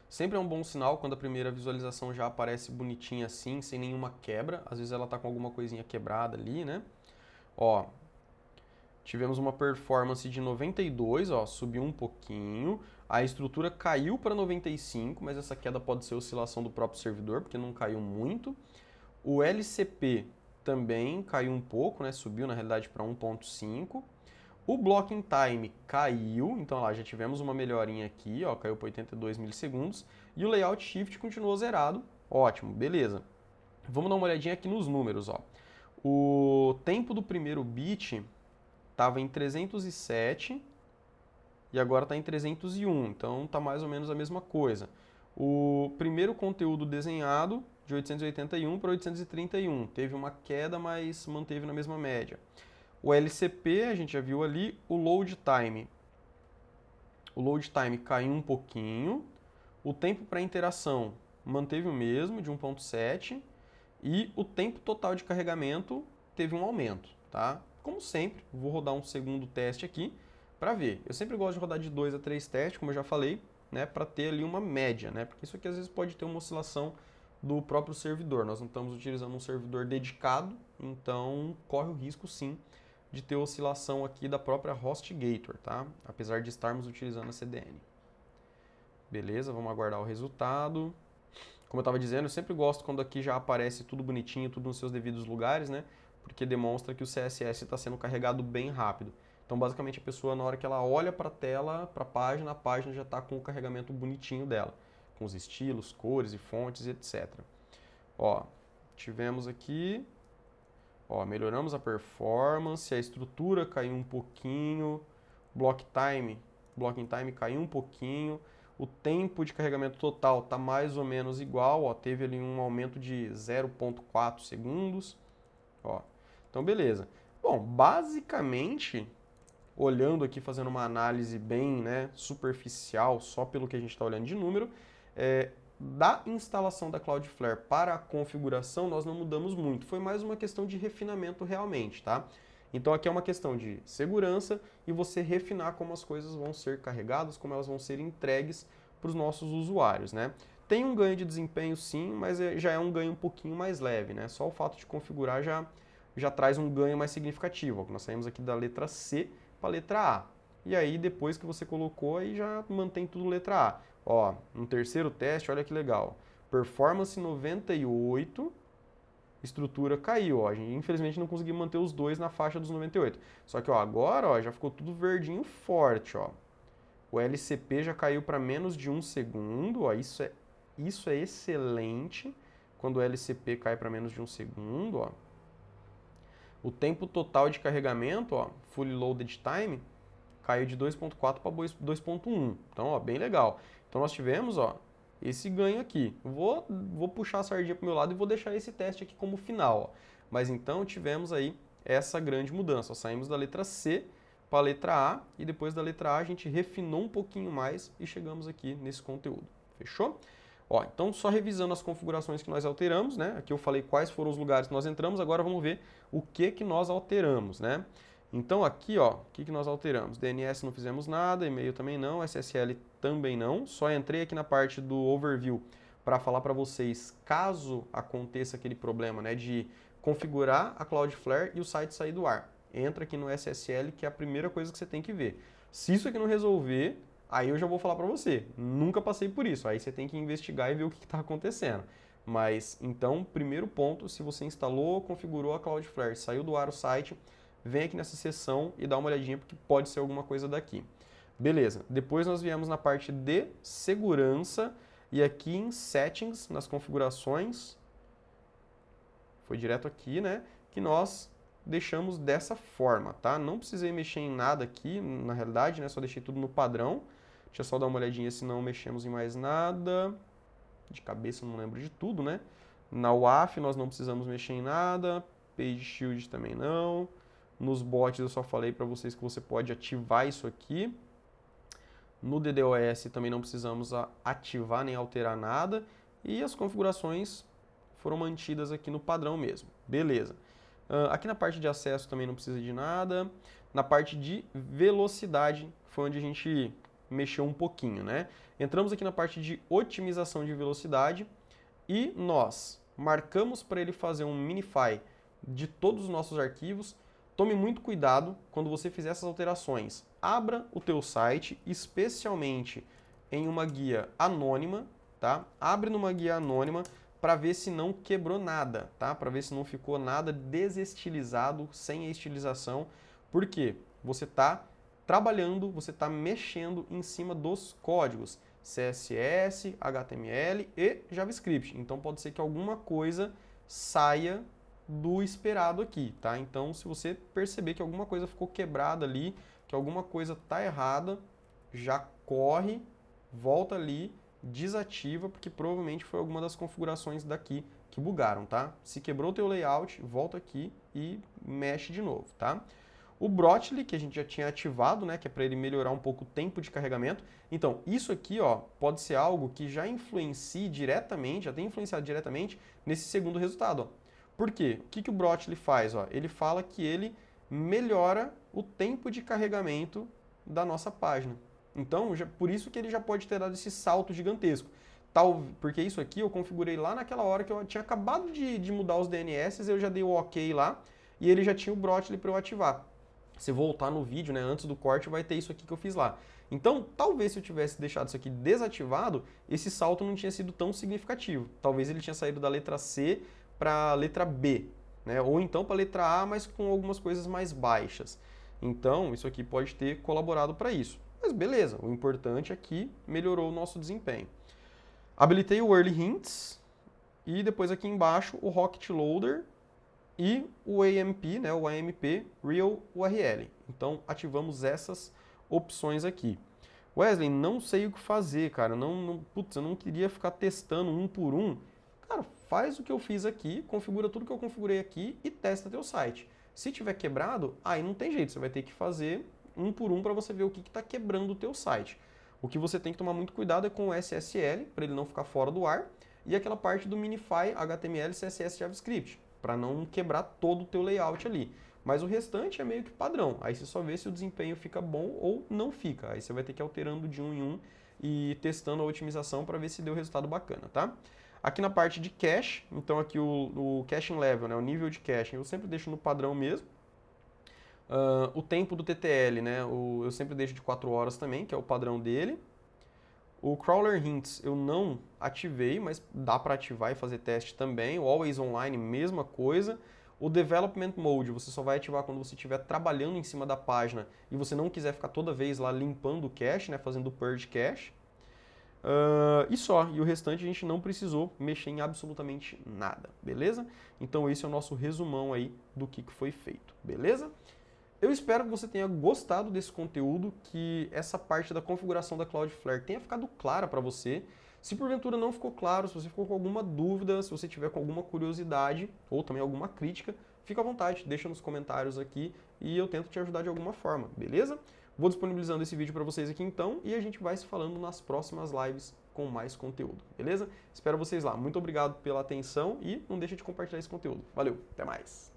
Sempre é um bom sinal quando a primeira visualização já aparece bonitinha assim, sem nenhuma quebra. Às vezes ela tá com alguma coisinha quebrada ali, né? Ó, tivemos uma performance de 92, ó, subiu um pouquinho. A estrutura caiu para 95, mas essa queda pode ser oscilação do próprio servidor, porque não caiu muito. O LCP também caiu um pouco, né? Subiu na realidade para 1.5. O Blocking Time caiu, então lá já tivemos uma melhorinha aqui, ó, caiu para 82 milissegundos. E o Layout Shift continuou zerado, ótimo, beleza. Vamos dar uma olhadinha aqui nos números, ó. O tempo do primeiro bit estava em 307 e agora está em 301, então está mais ou menos a mesma coisa. O primeiro conteúdo desenhado, de 881 para 831, teve uma queda, mas manteve na mesma média. O LCP, a gente já viu ali, o Load Time. O load time caiu um pouquinho. O tempo para interação manteve o mesmo, de 1.7. E o tempo total de carregamento teve um aumento, tá? Como sempre, vou rodar um segundo teste aqui para ver. Eu sempre gosto de rodar de 2 a 3 testes, como eu já falei, né, para ter ali uma média, né? Porque isso aqui às vezes pode ter uma oscilação do próprio servidor. Nós não estamos utilizando um servidor dedicado, então corre o risco sim de ter oscilação aqui da própria HostGator, tá? Apesar de estarmos utilizando a CDN. Beleza, vamos aguardar o resultado. Como eu estava dizendo, eu sempre gosto quando aqui já aparece tudo bonitinho, tudo nos seus devidos lugares, né? Porque demonstra que o CSS está sendo carregado bem rápido. Então, basicamente, a pessoa, na hora que ela olha para a tela, para a página já está com o carregamento bonitinho dela, com os estilos, cores e fontes, etc. Ó, tivemos aqui, ó, melhoramos a performance, a estrutura caiu um pouquinho, blocking time caiu um pouquinho, o tempo de carregamento total está mais ou menos igual, ó, teve ali um aumento de 0.4 segundos, ó. Então, beleza. Bom, basicamente, olhando aqui, fazendo uma análise bem, né, superficial, só pelo que a gente está olhando de número, da instalação da Cloudflare para a configuração, nós não mudamos muito. Foi mais uma questão de refinamento realmente, tá? Então aqui é uma questão de segurança e você refinar como as coisas vão ser carregadas, como elas vão ser entregues para os nossos usuários, né? Tem um ganho de desempenho sim, mas já é um ganho um pouquinho mais leve, né? Só o fato de configurar já traz um ganho mais significativo. Nós saímos aqui da letra C para a letra A. E aí depois que você colocou, aí já mantém tudo letra A. Ó, no terceiro teste, olha que legal. Performance 98, estrutura caiu, ó. A gente infelizmente não conseguiu manter os dois na faixa dos 98. Só que ó, agora ó, já ficou tudo verdinho forte, ó. O LCP já caiu para menos de 1 segundo, ó. Isso é excelente quando o LCP cai para menos de 1 segundo, ó. O tempo total de carregamento, ó, fully loaded time, caiu de 2.4 para 2.1. Então, ó, bem legal. Então nós tivemos, ó, esse ganho aqui. Vou puxar a sardinha para o meu lado e vou deixar esse teste aqui como final, ó. Mas então tivemos aí essa grande mudança. Ó, saímos da letra C para a letra A e depois da letra A a gente refinou um pouquinho mais e chegamos aqui nesse conteúdo. Fechou? Ó, então só revisando as configurações que nós alteramos, né? Aqui eu falei quais foram os lugares que nós entramos, agora vamos ver o que nós alteramos, né? Então aqui, ó, o que nós alteramos? DNS não fizemos nada, e-mail também não, SSL também não. Só entrei aqui na parte do overview para falar para vocês, caso aconteça aquele problema, né, de configurar a Cloudflare e o site sair do ar. Entra aqui no SSL, que é a primeira coisa que você tem que ver. Se isso aqui não resolver, aí eu já vou falar para você. Nunca passei por isso. Aí você tem que investigar e ver o que está acontecendo. Mas, então, primeiro ponto, se você instalou, configurou a Cloudflare, saiu do ar o site, vem aqui nessa seção e dá uma olhadinha, porque pode ser alguma coisa daqui. Beleza, depois nós viemos na parte de segurança e aqui em Settings, nas configurações, foi direto aqui, né, que nós deixamos dessa forma, tá? Não precisei mexer em nada aqui, na realidade, né, só deixei tudo no padrão. Deixa eu só dar uma olhadinha se não mexemos em mais nada. De cabeça não lembro de tudo, né? Na WAF nós não precisamos mexer em nada, Page Shield também não. Nos bots eu só falei para vocês que você pode ativar isso aqui. No DDoS também não precisamos ativar nem alterar nada. E as configurações foram mantidas aqui no padrão mesmo. Beleza. Aqui na parte de acesso também não precisa de nada. Na parte de velocidade foi onde a gente mexeu um pouquinho, né? Entramos aqui na parte de otimização de velocidade e nós marcamos para ele fazer um minify de todos os nossos arquivos. Tome muito cuidado quando você fizer essas alterações. Abra o teu site, especialmente em uma guia anônima, tá? Abre numa guia anônima para ver se não quebrou nada, tá? Para ver se não ficou nada desestilizado, sem a estilização. Por quê? Você está trabalhando, você está mexendo em cima dos códigos CSS, HTML e JavaScript. Então pode ser que alguma coisa saia do esperado aqui, tá? Então, se você perceber que alguma coisa ficou quebrada ali, que alguma coisa tá errada, já corre, volta ali, desativa, porque provavelmente foi alguma das configurações daqui que bugaram, tá? Se quebrou o teu layout, volta aqui e mexe de novo, tá? O Brotli, que a gente já tinha ativado, né, que é para ele melhorar um pouco o tempo de carregamento. Então, isso aqui, ó, pode ser algo que já influencie diretamente, já tem influenciado diretamente nesse segundo resultado, ó. Por quê? O que que o Brotli faz, ó? Ele fala que ele melhora o tempo de carregamento da nossa página. Então, por isso que ele já pode ter dado esse salto gigantesco. Porque isso aqui eu configurei lá naquela hora que eu tinha acabado de mudar os DNS, eu já dei o OK lá e ele já tinha o Brotli para eu ativar. Se voltar no vídeo, né, antes do corte, vai ter isso aqui que eu fiz lá. Então, talvez se eu tivesse deixado isso aqui desativado, esse salto não tinha sido tão significativo. Talvez ele tinha saído da letra C para a letra B, né? Ou então para a letra A, mas com algumas coisas mais baixas. Então, isso aqui pode ter colaborado para isso. Mas beleza, o importante é que melhorou o nosso desempenho. Habilitei o Early Hints e depois aqui embaixo o Rocket Loader e o AMP, né, o AMP Real URL. Então ativamos essas opções aqui. Wesley, não sei o que fazer, cara. Putz, eu não queria ficar testando um por um. Cara, faz o que eu fiz aqui, configura tudo que eu configurei aqui e testa teu site. Se tiver quebrado, aí não tem jeito, você vai ter que fazer um por um para você ver o que está quebrando o teu site. O que você tem que tomar muito cuidado é com o SSL, para ele não ficar fora do ar, e aquela parte do Minify HTML, CSS, JavaScript, para não quebrar todo o teu layout ali. Mas o restante é meio que padrão. Aí você só vê se o desempenho fica bom ou não fica. Aí você vai ter que ir alterando de um em um e testando a otimização para ver se deu resultado bacana, tá? Aqui na parte de cache, então aqui o caching level, né, o nível de caching, eu sempre deixo no padrão mesmo. O tempo do TTL, né, eu sempre deixo de 4 horas também, que é o padrão dele. O Crawler Hints eu não ativei, mas dá para ativar e fazer teste também. O Always Online, mesma coisa. O Development Mode você só vai ativar quando você estiver trabalhando em cima da página e você não quiser ficar toda vez lá limpando o cache, né, fazendo o purge cache. E só, e o restante a gente não precisou mexer em absolutamente nada, beleza? Então esse é o nosso resumão aí do que foi feito, beleza? Eu espero que você tenha gostado desse conteúdo, que essa parte da configuração da Cloudflare tenha ficado clara para você. Se porventura não ficou claro, se você ficou com alguma dúvida, se você tiver com alguma curiosidade ou também alguma crítica, fica à vontade, deixa nos comentários aqui e eu tento te ajudar de alguma forma, beleza? Vou disponibilizando esse vídeo para vocês aqui então e a gente vai se falando nas próximas lives com mais conteúdo, beleza? Espero vocês lá. Muito obrigado pela atenção e não deixa de compartilhar esse conteúdo. Valeu, até mais!